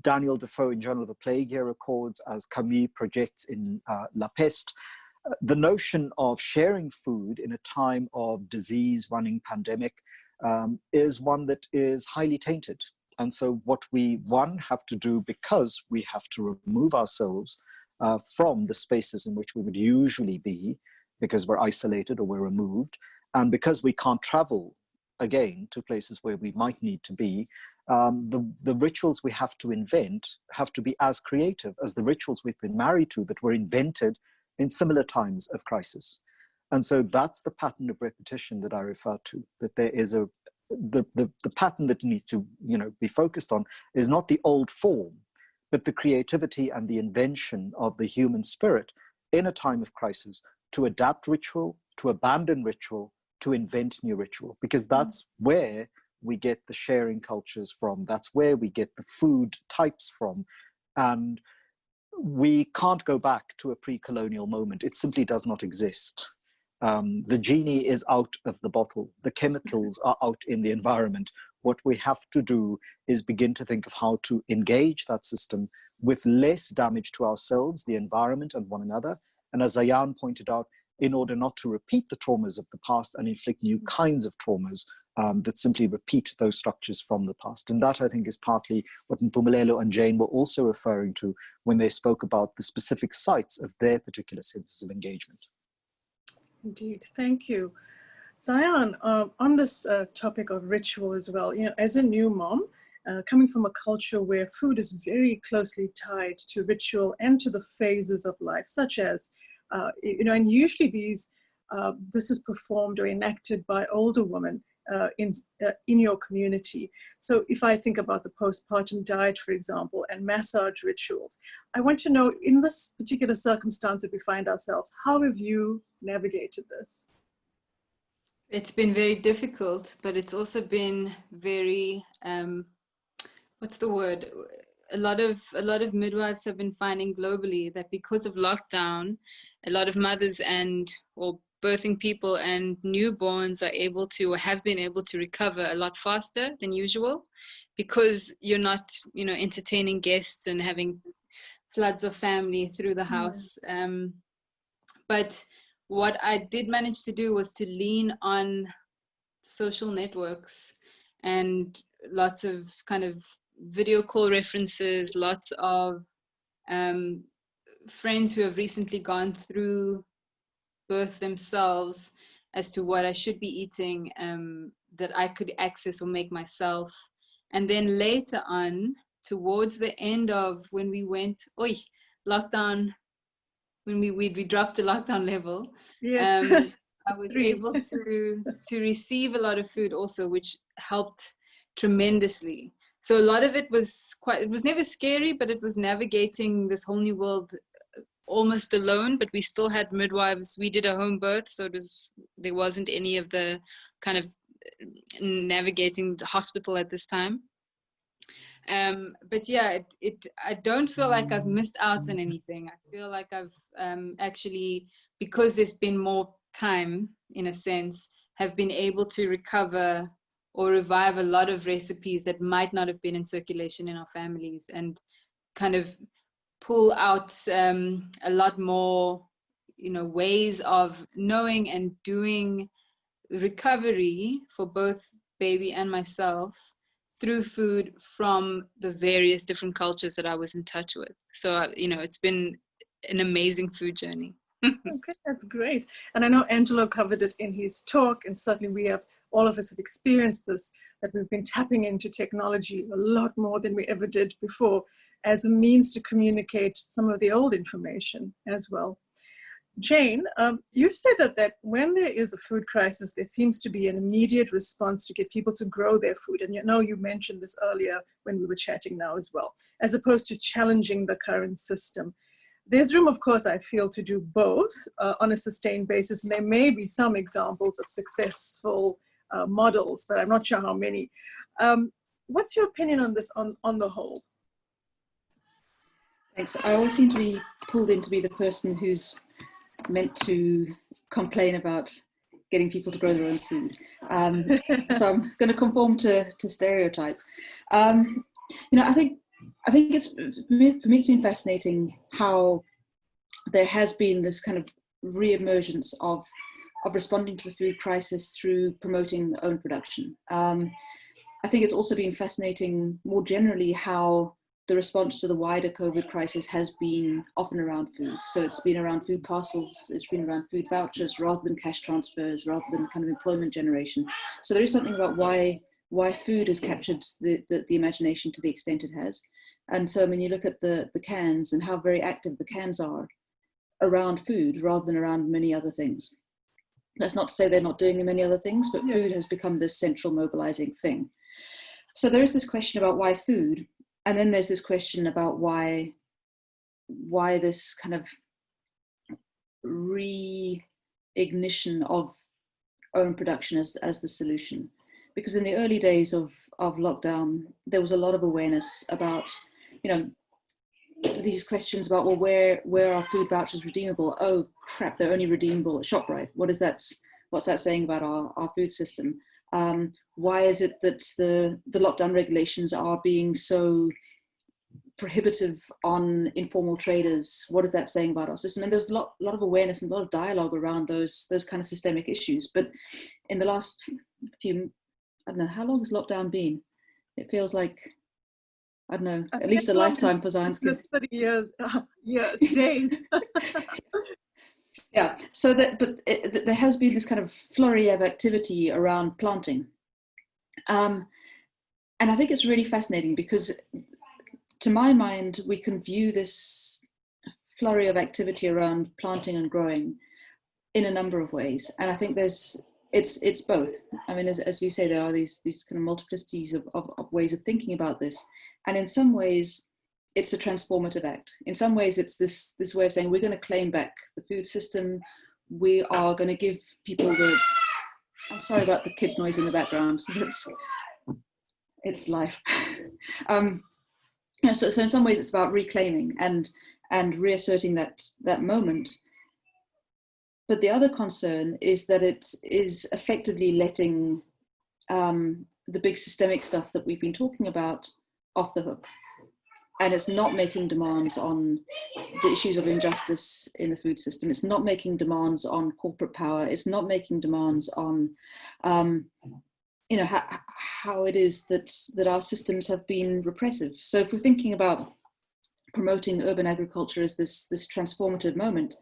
[SPEAKER 6] Daniel Defoe in Journal of a Plague Year records, as Camus projects in La Peste, the notion of sharing food in a time of disease, running pandemic, is one that is highly tainted. And so what we, have to do, because we have to remove ourselves from the spaces in which we would usually be, because we're isolated or we're removed, and because we can't travel again to places where we might need to be, the rituals we have to invent have to be as creative as the rituals we've been married to that were invented in similar times of crisis. And so that's the pattern of repetition that I refer to, that there is the pattern that needs to be focused on is not the old form, but the creativity and the invention of the human spirit in a time of crisis to adapt ritual, to abandon ritual, to invent new ritual, because that's where we get the sharing cultures from. That's where we get the food types from. And we can't go back to a pre-colonial moment. It simply does not exist. The genie is out of the bottle. The chemicals are out in the environment. What we have to do is begin to think of how to engage that system with less damage to ourselves, the environment, and one another. And as Zayaan pointed out, in order not to repeat the traumas of the past and inflict new kinds of traumas that simply repeat those structures from the past. And that, I think, is partly what Mpumelelo and Jane were also referring to when they spoke about the specific sites of their particular centers of engagement.
[SPEAKER 2] Indeed, thank you. Zayaan, on this topic of ritual as well, as a new mom, coming from a culture where food is very closely tied to ritual and to the phases of life, such as, and usually this is performed or enacted by older women in your community. So if I think about the postpartum diet, for example, and massage rituals, I want to know, in this particular circumstance that we find ourselves, how have you navigated this?
[SPEAKER 4] It's been very difficult, but it's also been very, what's the word? A lot of midwives have been finding globally that because of lockdown, a lot of mothers or birthing people and newborns are able to, or have been able to, recover a lot faster than usual, because you're not, entertaining guests and having floods of family through the house. But what I did manage to do was to lean on social networks and lots of kind of video call references, lots of friends who have recently gone through birth themselves, as to what I should be eating that I could access or make myself. And then later on, towards the end of when we went, lockdown, when we dropped the lockdown level,
[SPEAKER 2] yes.
[SPEAKER 4] I was able to receive a lot of food also, which helped tremendously. So a lot of it was it was never scary, but it was navigating this whole new world almost alone, but we still had midwives. We did a home birth, so there wasn't any of the kind of navigating the hospital at this time. But yeah, I don't feel like I've missed out on anything. I feel like I've actually, because there's been more time, in a sense, have been able to recover or revive a lot of recipes that might not have been in circulation in our families, and kind of pull out a lot more, ways of knowing and doing recovery for both baby and myself through food from the various different cultures that I was in touch with. So, it's been an amazing food journey.
[SPEAKER 2] Okay, that's great. And I know Angelo covered it in his talk, and certainly all of us have experienced this, that we've been tapping into technology a lot more than we ever did before, as a means to communicate some of the old information as well. Jane, you've said that when there is a food crisis, there seems to be an immediate response to get people to grow their food. And you mentioned this earlier when we were chatting now as well, as opposed to challenging the current system. There's room, of course, I feel, to do both on a sustained basis. And there may be some examples of successful models, but I'm not sure how many. What's your opinion on this on the whole?
[SPEAKER 5] Thanks. I always seem to be pulled in to be the person who's meant to complain about getting people to grow their own food. So I'm going to conform to stereotype. I think it's, for me, it's been fascinating how there has been this kind of re-emergence of responding to the food crisis through promoting own production. I think it's also been fascinating more generally how the response to the wider COVID crisis has been often around food. So it's been around food parcels, it's been around food vouchers rather than cash transfers, rather than kind of employment generation. So there is something about why food has captured the imagination to the extent it has. And so when you look at the cans and how very active the cans are around food rather than around many other things. That's not to say they're not doing many other things, but food has become this central mobilizing thing. So there is this question about why food, and then there's this question about why this kind of re-ignition of own production as the solution. Because in the early days of lockdown, there was a lot of awareness about, these questions about, well, where are food vouchers redeemable? Oh crap, they're only redeemable at ShopRite. What's that saying about our food system? Why is it that the lockdown regulations are being so prohibitive on informal traders? What is that saying about our system? And there was a lot of awareness and a lot of dialogue around those kind of systemic issues. But in the last few, I don't know, how long has lockdown been? It feels like, I don't know, at least a lifetime for Zayaan's kids.
[SPEAKER 2] 30 years, days.
[SPEAKER 5] Yeah, so there has been this kind of flurry of activity around planting. And I think it's really fascinating because to my mind, we can view this flurry of activity around planting and growing in a number of ways. And I think it's both. I mean, as you say, there are these kind of multiplicities of ways of thinking about this. And in some ways, it's a transformative act. In some ways, it's this way of saying, we're going to claim back the food system. We are going to give people I'm sorry about the kid noise in the background. It's life. So in some ways, it's about reclaiming and reasserting that moment. But the other concern is that it is effectively letting the big systemic stuff that we've been talking about off the hook. And it's not making demands on the issues of injustice in the food system. It's not making demands on corporate power. It's not making demands on, how it is that our systems have been repressive. So if we're thinking about promoting urban agriculture as this transformative moment,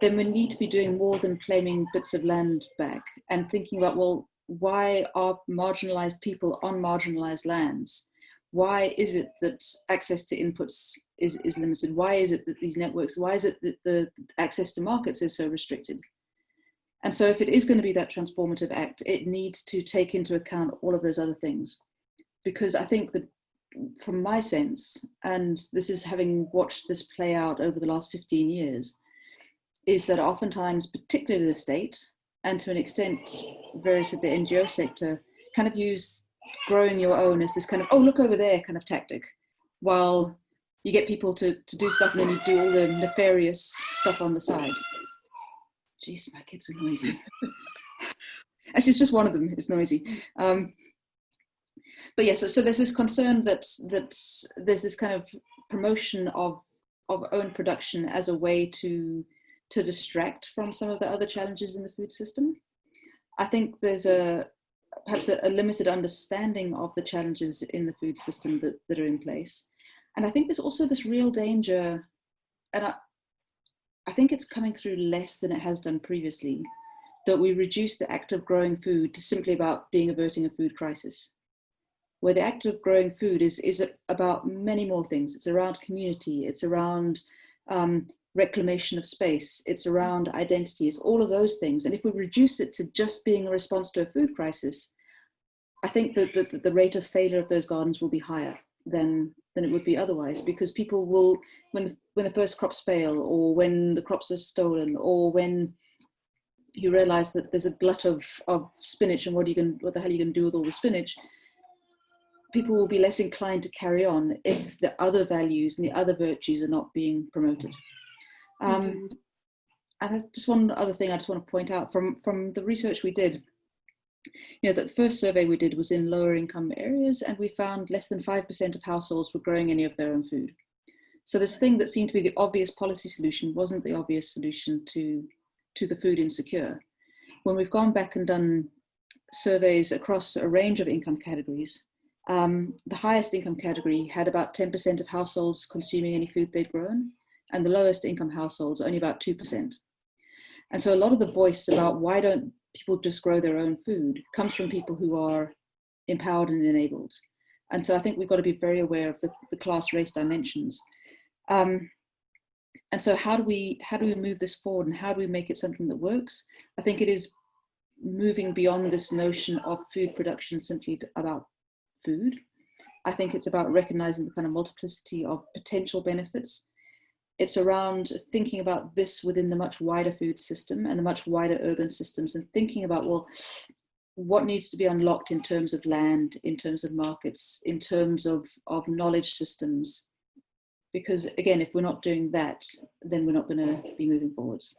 [SPEAKER 5] then we need to be doing more than claiming bits of land back and thinking about, well, why are marginalized people on marginalized lands? Why is it that access to inputs is limited? Why is it that these networks, why is it that the access to markets is so restricted? And so if it is going to be that transformative act, it needs to take into account all of those other things. Because I think that from my sense, and this is having watched this play out over the last 15 years, is that oftentimes, particularly the state, and to an extent, various of the NGO sector, kind of use growing your own as this kind of, oh, look over there kind of tactic, while you get people to do stuff and then you do all the nefarious stuff on the side. Jeez, my kids are noisy. Actually, it's just one of them is noisy. But yes, so there's this concern that there's this kind of promotion of own production as a way to distract from some of the other challenges in the food system. I think there's perhaps a limited understanding of the challenges in the food system that are in place. And I think there's also this real danger, and I think it's coming through less than it has done previously, that we reduce the act of growing food to simply about averting a food crisis, where the act of growing food is about many more things. It's around community, it's around reclamation of space, it's around identity, it's all of those things. And if we reduce it to just being a response to a food crisis, I think that the rate of failure of those gardens will be higher. than it would be otherwise, because people will, when the first crops fail, or when the crops are stolen, or when you realize that there's a glut of spinach and what the hell are you going to do with all the spinach, people will be less inclined to carry on if the other values and the other virtues are not being promoted. And just one other thing I just want to point out from the research we did, that the first survey we did was in lower income areas, and we found less than 5% of households were growing any of their own food. So this thing that seemed to be the obvious policy solution wasn't the obvious solution to the food insecure. When we've gone back and done surveys across a range of income categories, the highest income category had about 10% of households consuming any food they'd grown, and the lowest income households only about 2%. And so a lot of the voice about why don't people just grow their own food comes from people who are empowered and enabled. And so I think we've got to be very aware of the class race dimensions. And so how do we move this forward, and how do we make it something that works? I think it is moving beyond this notion of food production simply about food. I think it's about recognizing the kind of multiplicity of potential benefits. It's around thinking about this within the much wider food system and the much wider urban systems, and thinking about, well, what needs to be unlocked in terms of land, in terms of markets, in terms of knowledge systems. Because again, if we're not doing that, then we're not going to be moving forwards.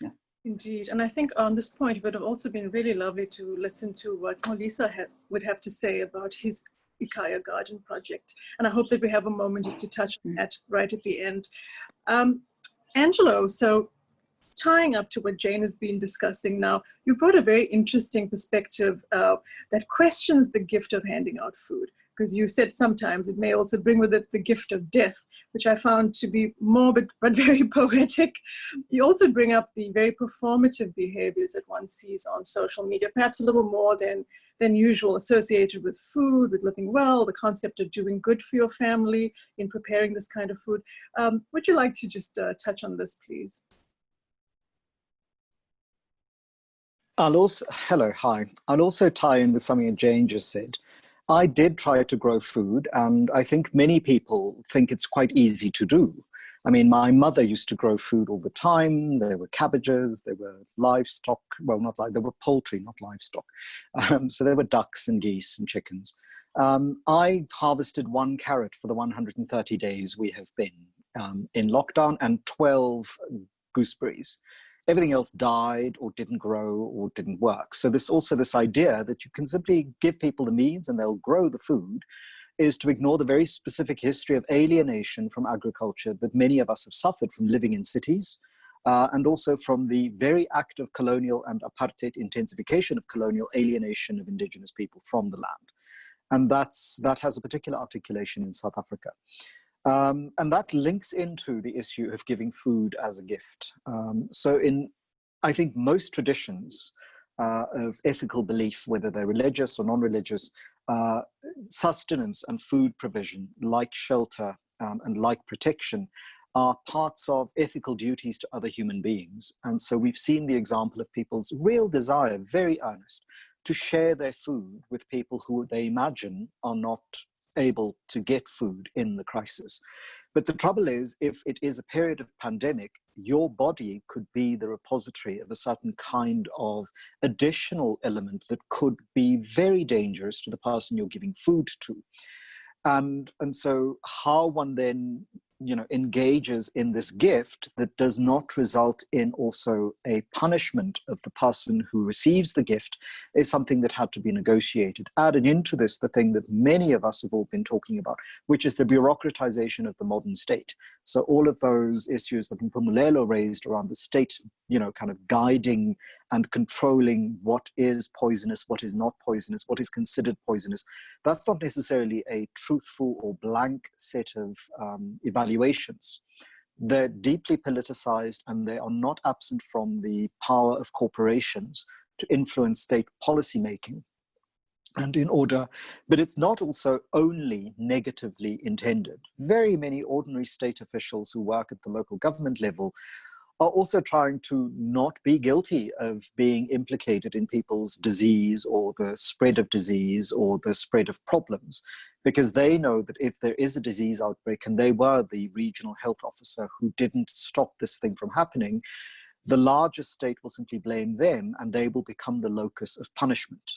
[SPEAKER 5] Yeah.
[SPEAKER 2] Indeed. And I think on this point, it would have also been really lovely to listen to what Xolisa would have to say about his Ikhaya garden project. And I hope that we have a moment just to touch on that right at the end. Angelo, so tying up to what Jane has been discussing now, you brought a very interesting perspective that questions the gift of handing out food. Because you said sometimes it may also bring with it the gift of death, which I found to be morbid but very poetic. You also bring up the very performative behaviors that one sees on social media, perhaps a little more than usual, associated with food, with living well, the concept of doing good for your family in preparing this kind of food. Would you like to just touch on this, please?
[SPEAKER 6] Hello, hi. I'll also tie in with something that Jane just said. I did try to grow food, and I think many people think it's quite easy to do. I mean, my mother used to grow food all the time. There were cabbages, there were livestock, well, there were poultry, not livestock. So there were ducks and geese and chickens. I harvested 1 carrot for the 130 days we have been in lockdown, and 12 gooseberries. Everything else died or didn't grow or didn't work. So this idea that you can simply give people the means and they'll grow the food is to ignore the very specific history of alienation from agriculture that many of us have suffered from living in cities, and also from the very act of colonial and apartheid intensification of colonial alienation of indigenous people from the land. And that has a particular articulation in South Africa. And that links into the issue of giving food as a gift. So in, I think, most traditions of ethical belief, whether they're religious or non-religious, sustenance and food provision, like shelter and like protection, are parts of ethical duties to other human beings. And so we've seen the example of people's real desire, very earnest, to share their food with people who they imagine are not able to get food in the crisis. But the trouble is, if it is a period of pandemic, your body could be the repository of a certain kind of additional element that could be very dangerous to the person you're giving food to. And so how one then engages in this gift that does not result in also a punishment of the person who receives the gift is something that had to be negotiated. Adding into this the thing that many of us have all been talking about, which is the bureaucratization of the modern state. So all of those issues that Mpumelelo raised around the state, kind of guiding and controlling what is poisonous, what is not poisonous, what is considered poisonous, that's not necessarily a truthful or blank set of evaluations. They're deeply politicized, and they are not absent from the power of corporations to influence state policymaking. But it's not also only negatively intended. Very many ordinary state officials who work at the local government level are also trying to not be guilty of being implicated in people's disease or the spread of disease or the spread of problems. because they know that if there is a disease outbreak, and they were the regional health officer who didn't stop this thing from happening, the larger state will simply blame them, and they will become the locus of punishment,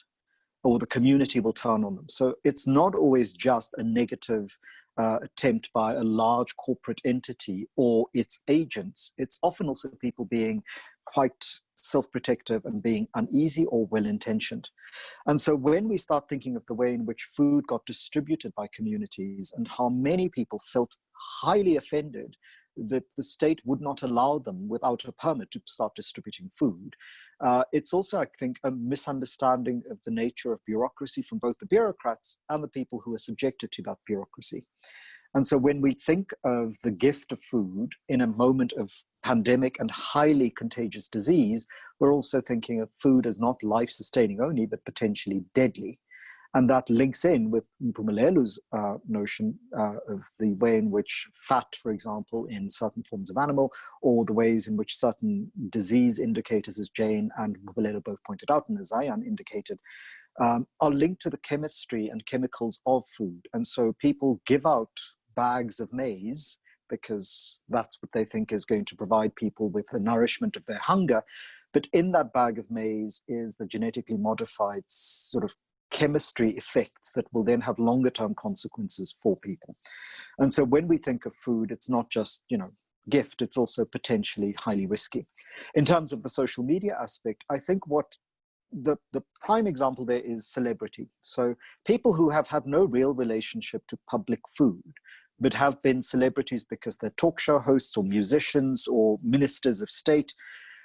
[SPEAKER 6] or the community will turn on them. So it's not always just a negative attempt by a large corporate entity or its agents. It's often also people being quite self-protective and being uneasy or well-intentioned. And so when we start thinking of the way in which food got distributed by communities and how many people felt highly offended that the state would not allow them without a permit to start distributing food, it's also, I think, a misunderstanding of the nature of bureaucracy from both the bureaucrats and the people who are subjected to that bureaucracy. And so when we think of the gift of food in a moment of pandemic and highly contagious disease, we're also thinking of food as not life-sustaining only, but potentially deadly. And that links in with Mpumelelo's notion of the way in which fat, for example, in certain forms of animal, or the ways in which certain disease indicators, as Jane and Mpumelelo both pointed out, and as Zayaan indicated, are linked to the chemistry and chemicals of food. And so people give out bags of maize because that's what they think is going to provide people with the nourishment of their hunger. But in that bag of maize is the genetically modified sort of chemistry effects that will then have longer term consequences for people. And so when we think of food, it's not just, gift, it's also potentially highly risky. In terms of the social media aspect, I think what the prime example there is celebrity. So people who have had no real relationship to public food, but have been celebrities because they're talk show hosts or musicians or ministers of state,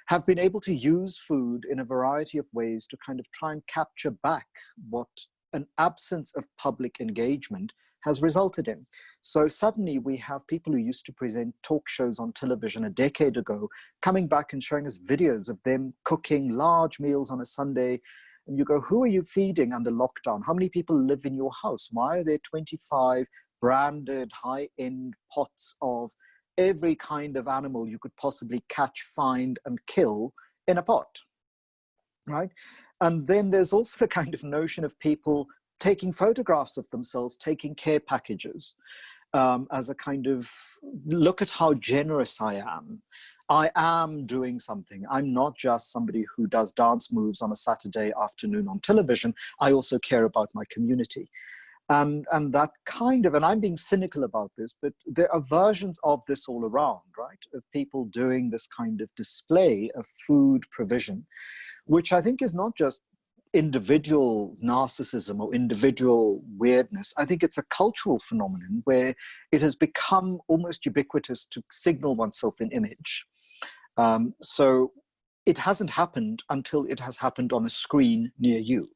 [SPEAKER 6] have been able to use food in a variety of ways to kind of try and capture back what an absence of public engagement has resulted in. So suddenly we have people who used to present talk shows on television a decade ago coming back and showing us videos of them cooking large meals on a Sunday. And you go, who are you feeding under lockdown? How many people live in your house? Why are there 25 branded high-end pots of every kind of animal you could possibly catch, find, and kill in a pot, right? And then there's also the kind of notion of people taking photographs of themselves, taking care packages as a kind of, look at how generous I am. I am doing something. I'm not just somebody who does dance moves on a Saturday afternoon on television. I also care about my community. And that kind of, and I'm being cynical about this, but there are versions of this all around, right? Of people doing this kind of display of food provision, which I think is not just individual narcissism or individual weirdness. I think it's a cultural phenomenon where it has become almost ubiquitous to signal oneself in image. So it hasn't happened until it has happened on a screen near you.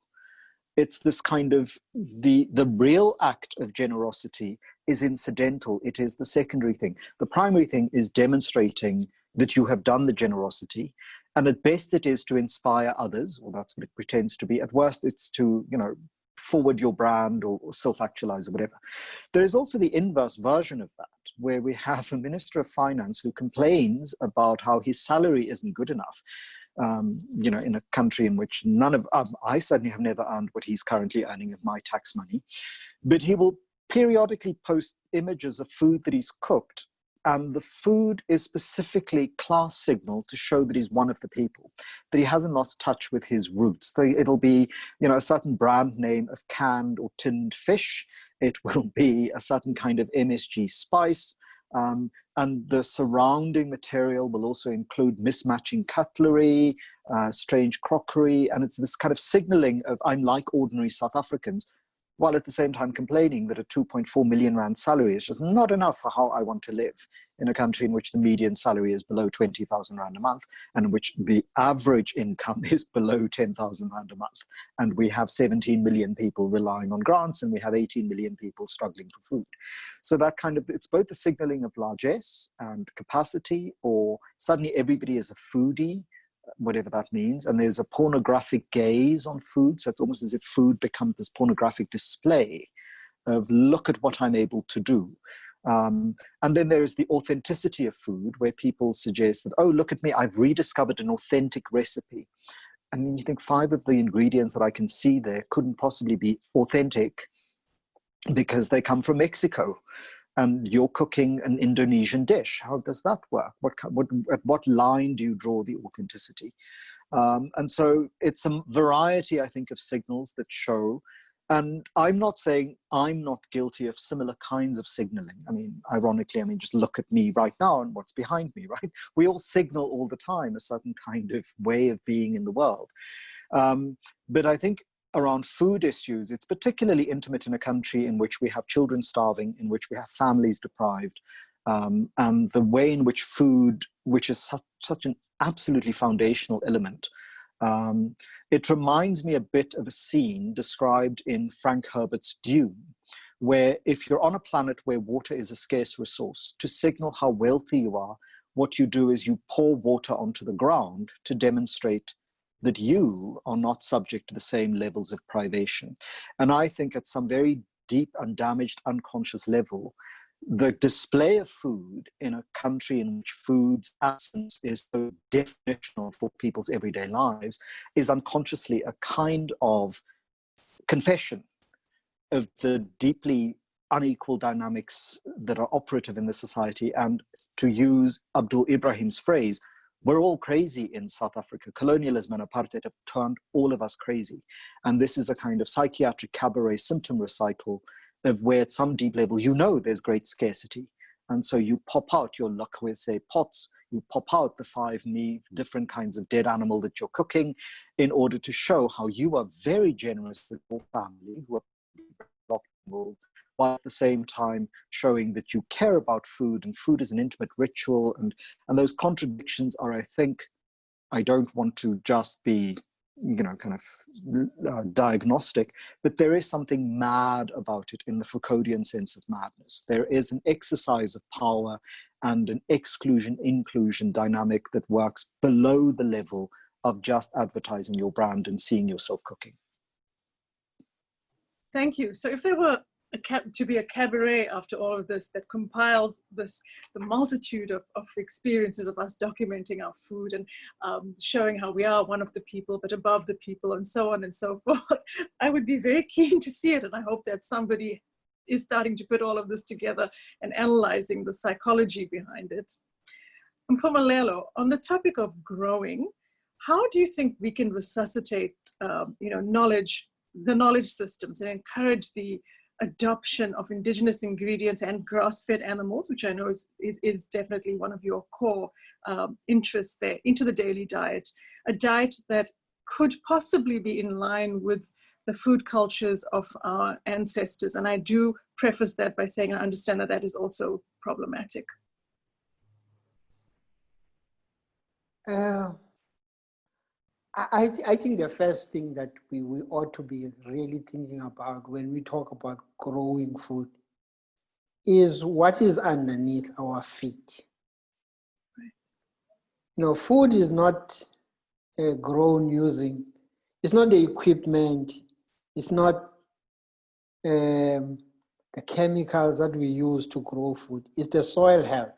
[SPEAKER 6] It's this kind of, the real act of generosity is incidental. It is the secondary thing. The primary thing is demonstrating that you have done the generosity. And at best it is to inspire others, or that's what it pretends to be. At worst, it's to, forward your brand or self-actualize or whatever. There is also the inverse version of that, where we have a Minister of Finance who complains about how his salary isn't good enough. In a country in which I certainly have never earned what he's currently earning of my tax money, but he will periodically post images of food that he's cooked, and the food is specifically class signal to show that he's one of the people, that he hasn't lost touch with his roots. So it'll be, a certain brand name of canned or tinned fish. It will be a certain kind of MSG spice. And the surrounding material will also include mismatching cutlery, strange crockery, and it's this kind of signaling of I'm like ordinary South Africans, while at the same time complaining that a 2.4 million rand salary is just not enough for how I want to live in a country in which the median salary is below 20,000 rand a month, and in which the average income is below 10,000 rand a month. And we have 17 million people relying on grants, and we have 18 million people struggling for food. So that kind of, it's both the signaling of largesse and capacity, or suddenly everybody is a foodie, whatever that means, and there's a pornographic gaze on food. So it's almost as if food becomes this pornographic display of look at what I'm able to do. And then there is the authenticity of food, where people suggest that, oh, look at me, I've rediscovered an authentic recipe. And then you think 5 of the ingredients that I can see there couldn't possibly be authentic. because they come from Mexico and you're cooking an Indonesian dish. How does that work? At what line do you draw the authenticity? And so it's a variety, I think, of signals that show. And I'm not saying I'm not guilty of similar kinds of signaling. I mean, ironically, just look at me right now and what's behind me, right? We all signal all the time a certain kind of way of being in the world. But I think around food issues, it's particularly intimate in a country in which we have children starving, in which we have families deprived, and the way in which food, which is such an absolutely foundational element, it reminds me a bit of a scene described in Frank Herbert's Dune, where if you're on a planet where water is a scarce resource, to signal how wealthy you are, what you do is you pour water onto the ground to demonstrate that you are not subject to the same levels of privation. And I think at some very deep, undamaged, unconscious level, the display of food in a country in which food's absence is so definitional for people's everyday lives is unconsciously a kind of confession of the deeply unequal dynamics that are operative in this society. And to use Abdul Ibrahim's phrase, we're all crazy in South Africa. Colonialism and apartheid have turned all of us crazy. And this is a kind of psychiatric cabaret symptom recital of where at some deep level, there's great scarcity. And so you pop out your say pots, you pop out the 5 different kinds of dead animal that you're cooking in order to show how you are very generous with your family, who are while at the same time showing that you care about food, and food is an intimate ritual. And those contradictions are, I think, I don't want to just be diagnostic, but there is something mad about it in the Foucauldian sense of madness. There is an exercise of power and an exclusion-inclusion dynamic that works below the level of just advertising your brand and seeing yourself cooking.
[SPEAKER 2] Thank you. So if there were to be a cabaret after all of this that compiles the multitude of experiences of us documenting our food and showing how we are one of the people but above the people and so on and so forth, I would be very keen to see it, and I hope that somebody is starting to put all of this together and analyzing the psychology behind it. Mpumelelo, on the topic of growing, how do you think we can resuscitate the knowledge systems and encourage the adoption of indigenous ingredients and grass-fed animals, which I know is definitely one of your core interests there, into the daily diet, a diet that could possibly be in line with the food cultures of our ancestors. And I do preface that by saying I understand that that is also problematic.
[SPEAKER 3] I think the first thing that we ought to be really thinking about when we talk about growing food is what is underneath our feet. Food is not grown using, it's not the equipment, it's not the chemicals that we use to grow food, it's the soil health.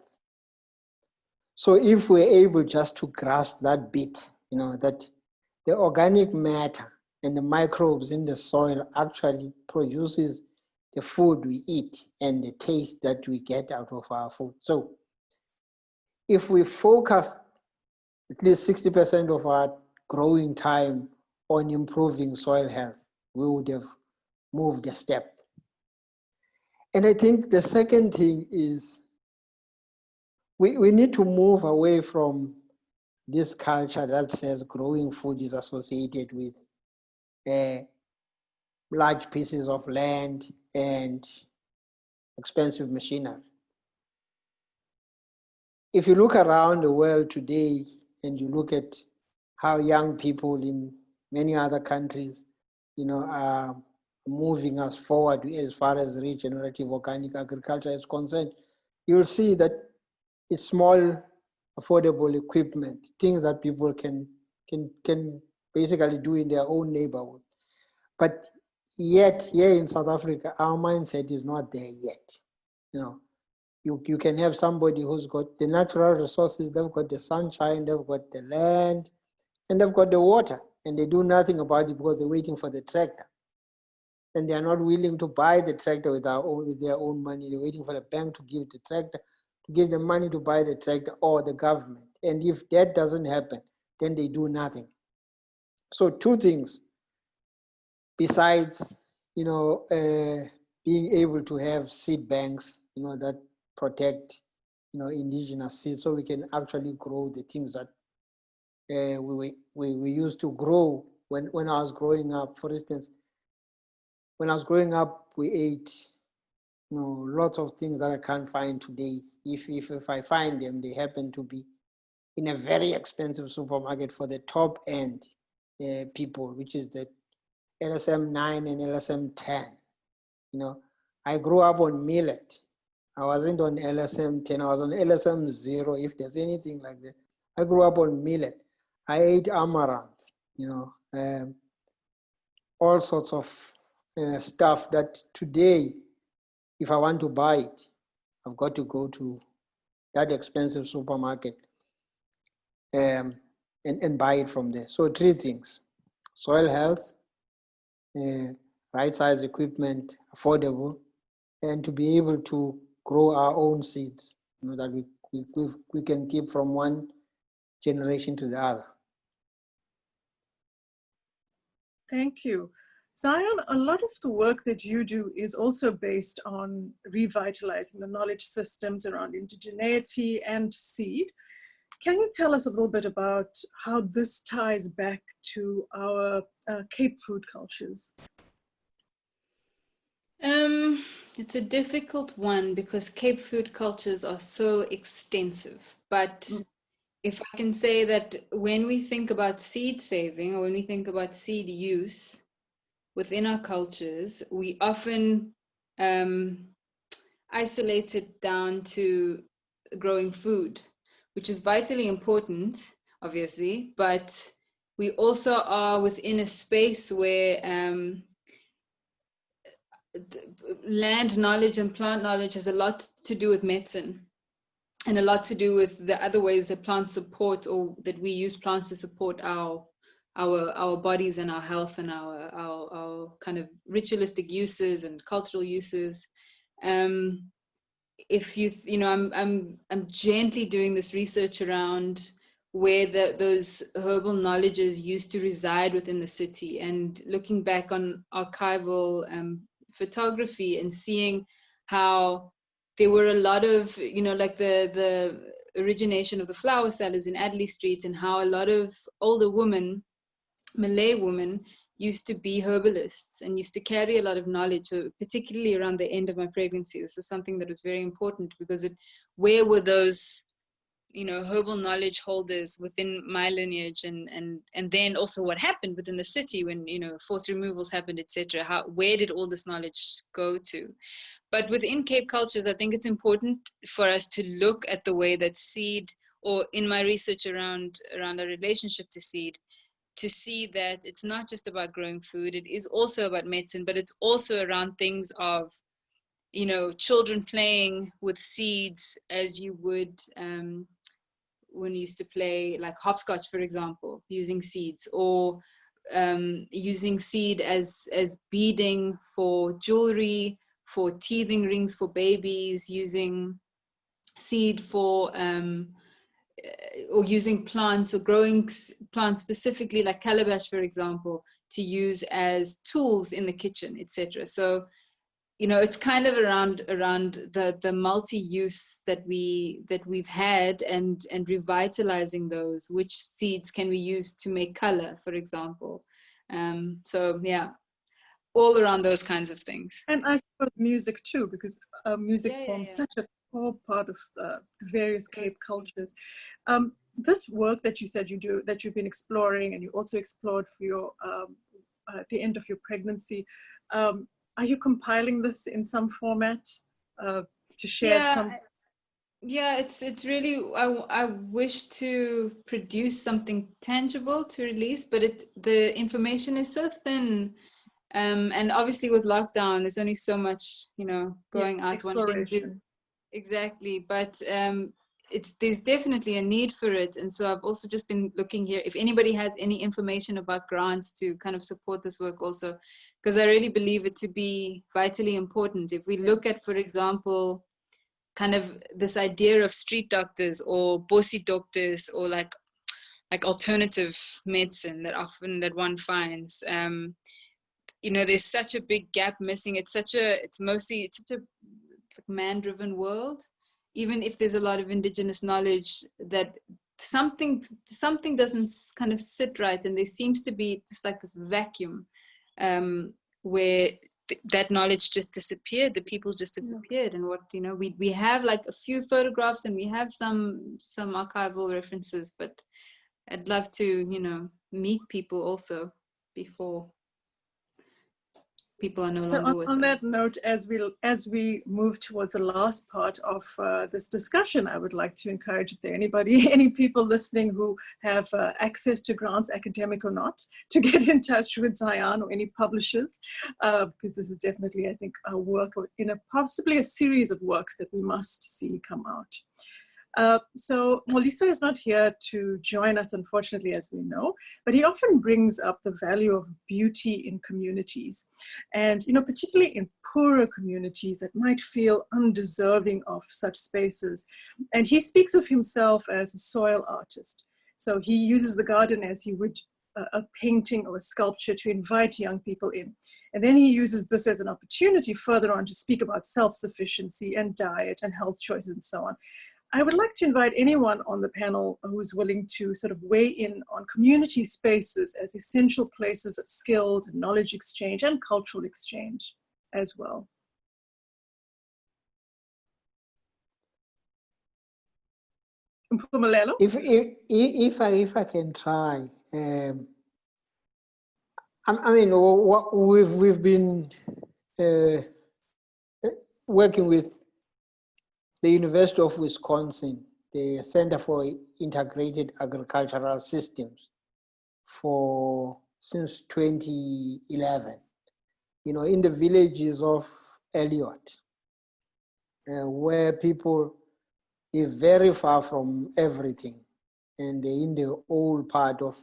[SPEAKER 3] So if we're able just to grasp that bit, that the organic matter and the microbes in the soil actually produces the food we eat and the taste that we get out of our food. So if we focus at least 60% of our growing time on improving soil health, we would have moved a step. And I think the second thing is we need to move away from this culture that says growing food is associated with large pieces of land and expensive machinery. If you look around the world today and you look at how young people in many other countries, are moving us forward as far as regenerative organic agriculture is concerned, you'll see that it's small, affordable equipment, things that people can basically do in their own neighborhood. But yet, here in South Africa, our mindset is not there yet. You can have somebody who's got the natural resources, they've got the sunshine, they've got the land, and they've got the water, and they do nothing about it because they're waiting for the tractor. and they are not willing to buy the tractor with their own money. They're waiting for the bank to give the tractor, to give them money to buy the tractor, or the government. And if that doesn't happen, then they do nothing. So two things, besides, being able to have seed banks, that protect, indigenous seeds, so we can actually grow the things that we used to grow when I was growing up. For instance, when I was growing up, we ate, lots of things that I can't find today. If I find them, they happen to be in a very expensive supermarket for the top end people, which is the LSM 9 and LSM 10. I grew up on millet. I wasn't on LSM 10, I was on LSM 0, if there's anything like that. I grew up on millet. I ate amaranth, all sorts of stuff that today, if I want to buy it, I've got to go to that expensive supermarket and buy it from there. So three things: soil health, right size equipment, affordable, and to be able to grow our own seeds, that we can keep from one generation to the other.
[SPEAKER 2] Thank you. Zayaan, a lot of the work that you do is also based on revitalizing the knowledge systems around indigeneity and seed. Can you tell us a little bit about how this ties back to our Cape food cultures?
[SPEAKER 4] It's a difficult one because Cape food cultures are so extensive. But if I can say that when we think about seed saving, or when we think about seed use within our cultures, we often isolate it down to growing food, which is vitally important, obviously, but we also are within a space where land knowledge and plant knowledge has a lot to do with medicine, and a lot to do with the other ways that plants support, or that we use plants to support our bodies and our health and our kind of ritualistic uses and cultural uses. If I'm gently doing this research around where those herbal knowledges used to reside within the city, and looking back on archival photography and seeing how there were a lot of, like the origination of the flower sellers in Adley Street, and how a lot of older women, Malay women, used to be herbalists and used to carry a lot of knowledge. So particularly around the end of my pregnancy, this was something that was very important, because where were those herbal knowledge holders within my lineage, and then also what happened within the city when forced removals happened, etc. Where did all this knowledge go to? But within Cape cultures, I think it's important for us to look at the way that seed, or in my research around our relationship to seed, to see that it's not just about growing food, it is also about medicine, but it's also around things of children playing with seeds as you would when you used to play like hopscotch, for example, using seeds, or using seed as beading for jewelry, for teething rings for babies, using seed for or using plants, or growing plants specifically like calabash, for example, to use as tools in the kitchen, etc. So it's kind of around the multi-use that we've had, and revitalizing those. Which seeds can we use to make color, for example? So yeah, all around those kinds of things.
[SPEAKER 2] And I suppose music too, because music forms such a core part of the various Cape cultures. This work that you said you do, that you've been exploring, and you also explored for your at the end of your pregnancy. Are you compiling this in some format to share some?
[SPEAKER 4] Yeah, it's really, I wish to produce something tangible to release, but the information is so thin, and obviously with lockdown, there's only so much going out one can do. Exactly, but there's definitely a need for it. And so I've also just been looking here if anybody has any information about grants to kind of support this work also, because I really believe it to be vitally important. If we look at, for example, kind of this idea of street doctors or bossy doctors, or like alternative medicine that one finds, you know, there's such a big gap missing. It's such a man-driven world. Even if there's a lot of indigenous knowledge, that something doesn't kind of sit right, and there seems to be just like this vacuum where that knowledge just disappeared, the people just disappeared. And what, you know, we have like a few photographs and we have some archival references, but I'd love to, you know, meet people also before people are no longer with
[SPEAKER 2] on
[SPEAKER 4] them.
[SPEAKER 2] that note, as we move towards the last part of this discussion, I would like to encourage, if there are any people listening who have access to grants, academic or not, to get in touch with Zayaan or any publishers, because this is definitely, I think, a work in possibly a series of works that we must see come out. So Xolisa is not here to join us, unfortunately, as we know, but he often brings up the value of beauty in communities, and, you know, particularly in poorer communities that might feel undeserving of such spaces. And he speaks of himself as a soil artist. So he uses the garden as he would a painting or a sculpture to invite young people in. And then he uses this as an opportunity further on to speak about self-sufficiency and diet and health choices and so on. I would like to invite anyone on the panel who's willing to sort of weigh in on community spaces as essential places of skills and knowledge exchange and cultural exchange as well. Mpumelelo?
[SPEAKER 3] If I can try, I mean, what we've been working with the University of Wisconsin, the Center for Integrated Agricultural Systems, since 2011. You know, in the villages of Elliott, where people live very far from everything, and they're in the old part of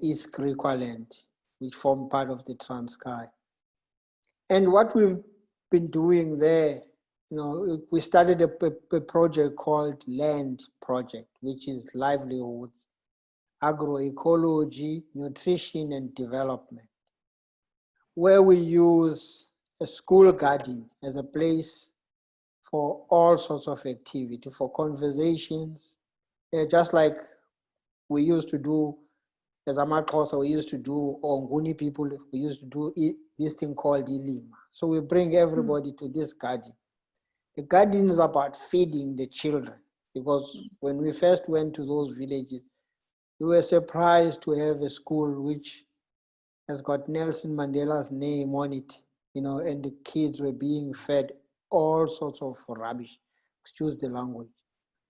[SPEAKER 3] East Griqualand, which form part of the Transkei. And what we've been doing there, you know, we started a project called Land Project, which is livelihoods, agroecology, nutrition, and development, where we use a school garden as a place for all sorts of activity, for conversations, just like we used to do, as Amaxhosa, we used to do, or Nguni people, we used to do this thing called Ilima. So we bring everybody to this garden. The garden is about feeding the children, because when we first went to those villages, we were surprised to have a school which has got Nelson Mandela's name on it, you know, and the kids were being fed all sorts of rubbish, excuse the language.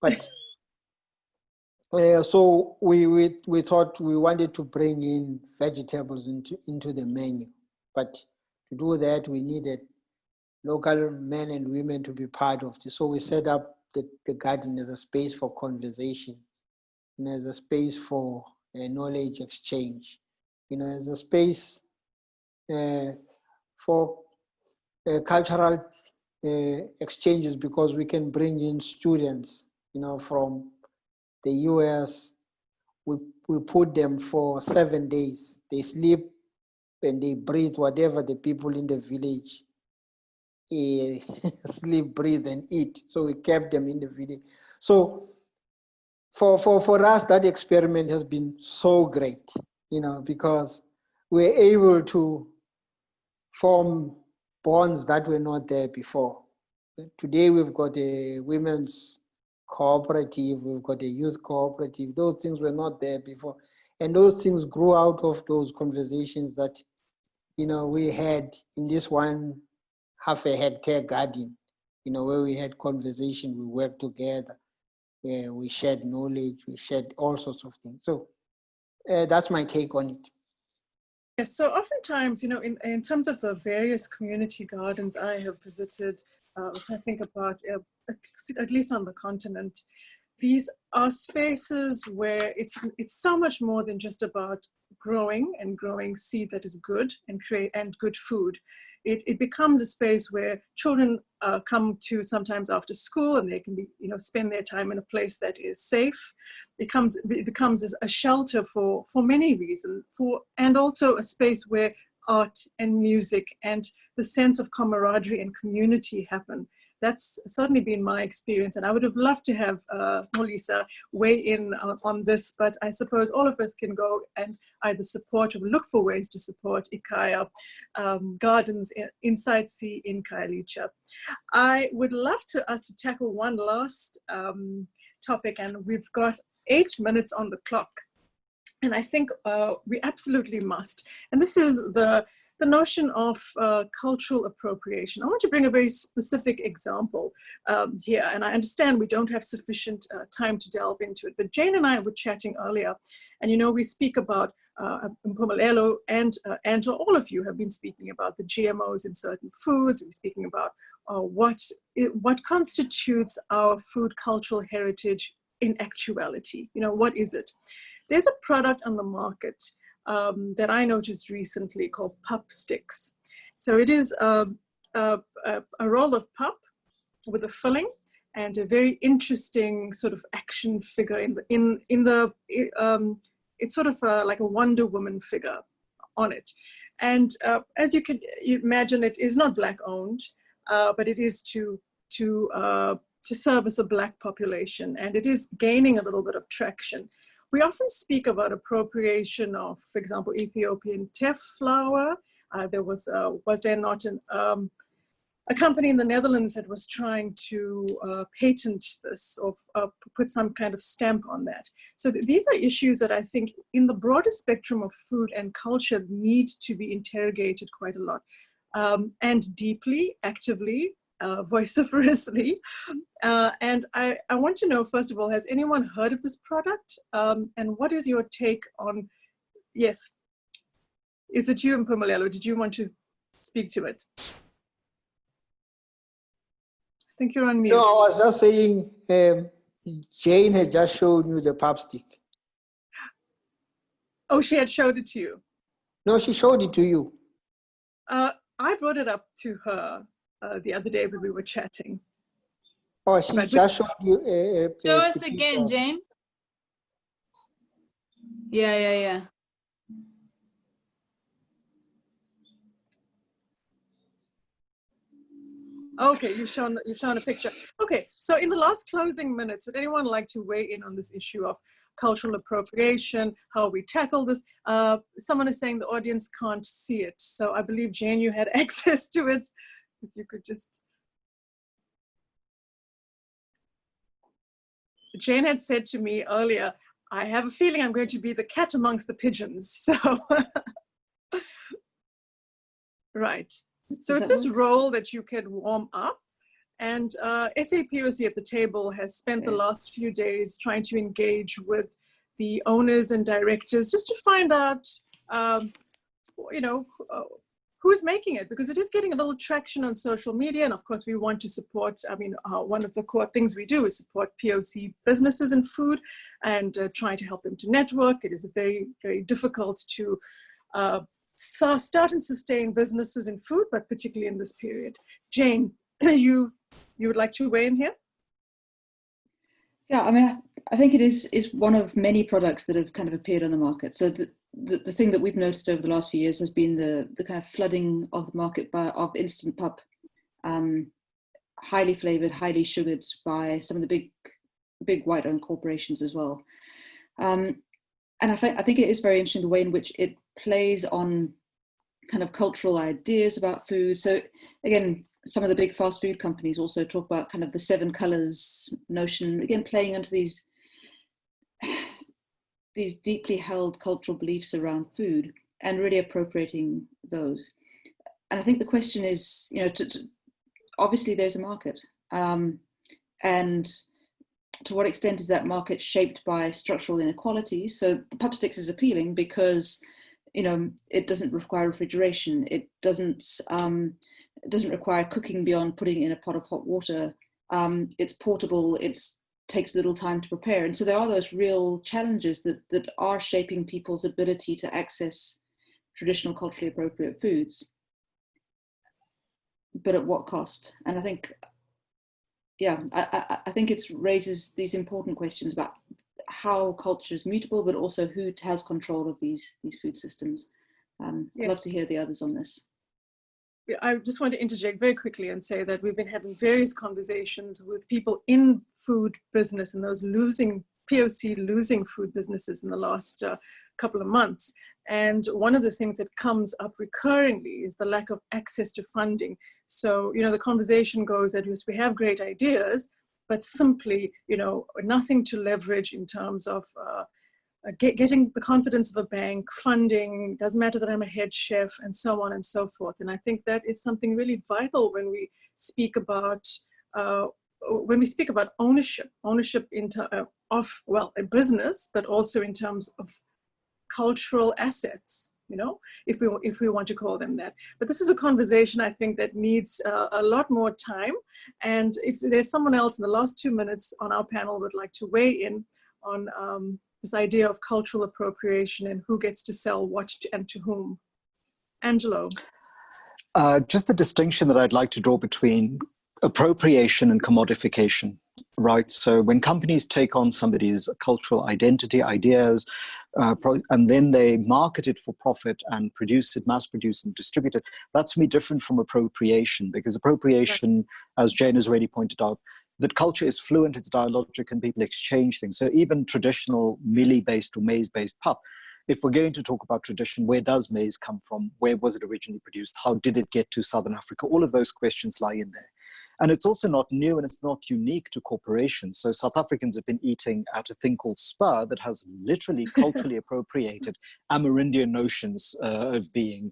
[SPEAKER 3] But so we thought we wanted to bring in vegetables into the menu, but to do that we needed local men and women to be part of this. So we set up the garden as a space for conversation, and as a space for knowledge exchange, you know, as a space for cultural exchanges, because we can bring in students, you know, from the US. We put them for 7 days. They sleep and they breathe whatever the people in the village sleep, breathe, and eat. So we kept them in the village. So for us, that experiment has been so great, you know, because we're able to form bonds that were not there before. Today we've got a women's cooperative, we've got a youth cooperative. Those things were not there before. And those things grew out of those conversations that, you know, we had in this one half a hectare garden, you know, where we had conversation, we worked together, we shared knowledge, we shared all sorts of things. So that's my take on it.
[SPEAKER 2] Yes, so oftentimes, you know, in terms of the various community gardens I have visited, if I think about at least on the continent, these are spaces where it's so much more than just about growing seed that is good and good food. It becomes a space where children come to sometimes after school, and they can be, spend their time in a place that is safe. It becomes a shelter for many reasons, and also a space where art and music and the sense of camaraderie and community happen. That's certainly been my experience, and I would have loved to have Xolisa weigh in on this, but I suppose all of us can go and either support or look for ways to support Ikhaya Gardens inside Sea in Khayelitsha. I would love us to tackle one last topic, and we've got 8 minutes on the clock. And I think we absolutely must. And this is the notion of cultural appropriation. I want to bring a very specific example here. And I understand we don't have sufficient time to delve into it. But Jane and I were chatting earlier. And, we speak about Mpumelelo and Angelo, all of you have been speaking about the GMOs in certain foods. We're speaking about what constitutes our food cultural heritage in actuality. What is it? There's a product on the market that I noticed recently called pup sticks. So it is a roll of pup with a filling and a very interesting sort of action figure it's sort of like a Wonder Woman figure on it. And as you can imagine, it is not Black owned, but it is to serve as a Black population, and it is gaining a little bit of traction. We often speak about appropriation of, for example, Ethiopian teff flour. Was there not a company in the Netherlands that was trying to patent this or put some kind of stamp on that? So these are issues that I think in the broader spectrum of food and culture need to be interrogated quite a lot, and deeply, actively, vociferously. And I want to know, first of all, has anyone heard of this product? And what is your take on, yes, is it you, Mpumelelo? Did you want to speak to it? I think you're on mute.
[SPEAKER 3] No, I was just saying, Jane had just shown you the pap stick.
[SPEAKER 2] Oh, she had showed it to you?
[SPEAKER 3] No, she showed it to you.
[SPEAKER 2] I brought it up to her the other day when we were chatting.
[SPEAKER 3] Oh, she just showed you.
[SPEAKER 4] Show us again, Jane. Yeah.
[SPEAKER 2] Okay, you've shown a picture. Okay, so in the last closing minutes, would anyone like to weigh in on this issue of cultural appropriation, how we tackle this? Someone is saying the audience can't see it, so I believe, Jane, you had access to it. If you could just... Jane had said to me earlier, I have a feeling I'm going to be the cat amongst the pigeons, so... Right. So it's this role that you can warm up, and SAPOC at the table has spent the last few days trying to engage with the owners and directors just to find out, who's making it, because it is getting a little traction on social media. And of course we want to support, one of the core things we do is support POC businesses in food and trying to help them to network. It is very, very difficult to start and sustain businesses in food, but particularly in this period. Jane, you would like to weigh in here?
[SPEAKER 5] Yeah, I think it is one of many products that have kind of appeared on the market. So the thing that we've noticed over the last few years has been the kind of flooding of the market of instant pup, highly flavored, highly sugared by some of the big white-owned corporations as well. And I think it is very interesting the way in which it plays on kind of cultural ideas about food. So again, some of the big fast food companies also talk about kind of the 7 colors notion, again, playing into these deeply held cultural beliefs around food and really appropriating those. And I think the question is, obviously there's a market, and to what extent is that market shaped by structural inequalities? So the pup sticks is appealing because, it doesn't require refrigeration. It doesn't require cooking beyond putting in a pot of hot water. it's portable, it takes little time to prepare. And so there are those real challenges that are shaping people's ability to access traditional culturally appropriate foods, but at what cost? And I think, yeah, I think it raises these important questions about how culture is mutable, but also who has control of these food systems. I'd love to hear the others on this.
[SPEAKER 2] I just want to interject very quickly and say that we've been having various conversations with people in food business and those POC losing food businesses in the last couple of months. And one of the things that comes up recurringly is the lack of access to funding. So, the conversation goes that we have great ideas, but simply, nothing to leverage in terms of getting the confidence of a bank, funding, doesn't matter that I'm a head chef, and so on and so forth. And I think that is something really vital when we speak about ownership of a business, but also in terms of cultural assets, if we want to call them that. But this is a conversation I think that needs a lot more time. And if there's someone else in the last 2 minutes on our panel would like to weigh in on this idea of cultural appropriation and who gets to sell what and to whom. Angelo.
[SPEAKER 6] Just the distinction that I'd like to draw between appropriation and commodification, right? So when companies take on somebody's cultural identity, ideas, and then they market it for profit and produce it, mass produce and distribute it, that's to me different from appropriation, because appropriation, as Jane has already pointed out, that culture is fluent, it's dialogic, and people exchange things. So even traditional millie-based or maize-based pap, if we're going to talk about tradition, where does maize come from? Where was it originally produced? How did it get to Southern Africa? All of those questions lie in there. And it's also not new and it's not unique to corporations. So South Africans have been eating at a thing called Spur that has literally culturally appropriated Amerindian notions of being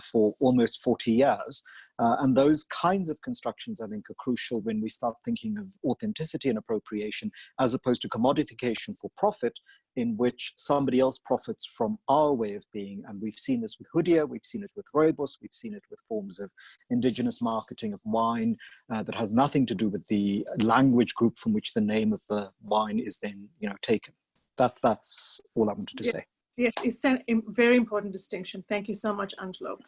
[SPEAKER 6] for almost 40 years. And those kinds of constructions, I think, are crucial when we start thinking of authenticity and appropriation, as opposed to commodification for profit, in which somebody else profits from our way of being. And we've seen this with Hoodia, we've seen it with Rooibos, we've seen it with forms of indigenous marketing of wine that has nothing to do with the language group from which the name of the wine is then taken. That's all I wanted to say.
[SPEAKER 2] Yes, it's a very important distinction. Thank you so much, Angelo.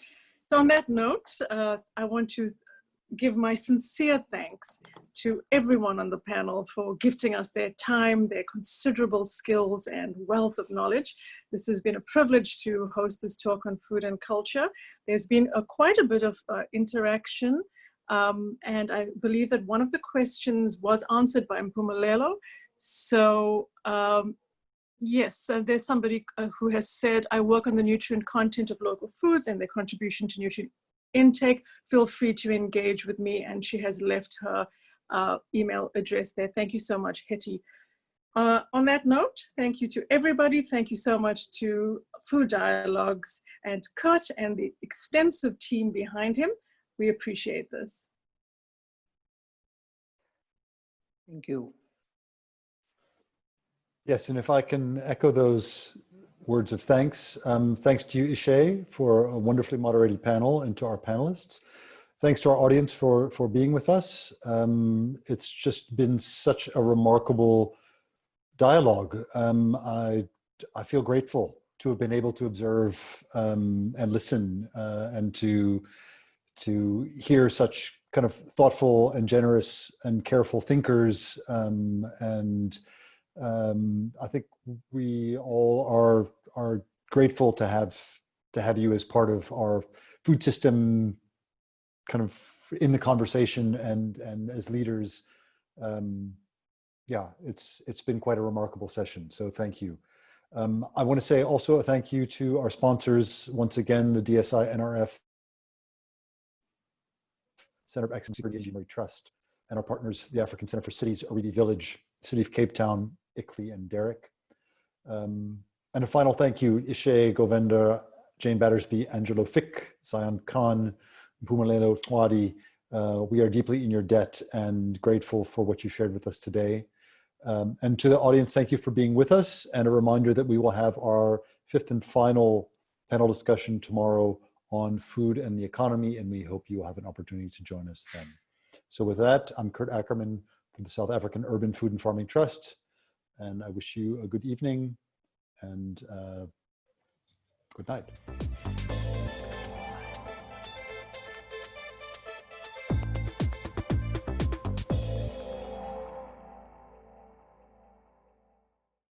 [SPEAKER 2] So on that note, I want to give my sincere thanks to everyone on the panel for gifting us their time, their considerable skills and wealth of knowledge. This has been a privilege to host this talk on food and culture. There's been quite a bit of interaction, and I believe that one of the questions was answered by Mpumelelo. So yes, there's somebody who has said, I work on the nutrient content of local foods and their contribution to nutrient intake. Feel free to engage with me. And she has left her email address there. Thank you so much, Hetty. On that note, thank you to everybody. Thank you so much to Food Dialogues and Kurt and the extensive team behind him. We appreciate this.
[SPEAKER 3] Thank you.
[SPEAKER 1] Yes, and if I can echo those words of thanks. Thanks to you, Ishay, for a wonderfully moderated panel, and to our panelists. Thanks to our audience for being with us. It's just been such a remarkable dialogue. I feel grateful to have been able to observe and listen and to hear such kind of thoughtful and generous and careful thinkers. I think we all are grateful to have you as part of our food system, kind of in the conversation and as leaders. Yeah, it's been quite a remarkable session. So thank you. I want to say also a thank you to our sponsors once again, the DSI NRF Center of Excellence for the Engineering Trust, and our partners, the African Center for Cities, Oridi Village, City of Cape Town, Ikhaya and Derek. And a final thank you, Ishay, Govender, Jane Battersby, Angelo, Fick, Zayaan Khan, Mpumelelo, Ncwadi. We are deeply in your debt and grateful for what you shared with us today. And to the audience, thank you for being with us. And a reminder that we will have our 5th and final panel discussion tomorrow on food and the economy. And we hope you will have an opportunity to join us then. So with that, I'm Kurt Ackerman from the South African Urban Food and Farming Trust, and I wish you a good evening and good night.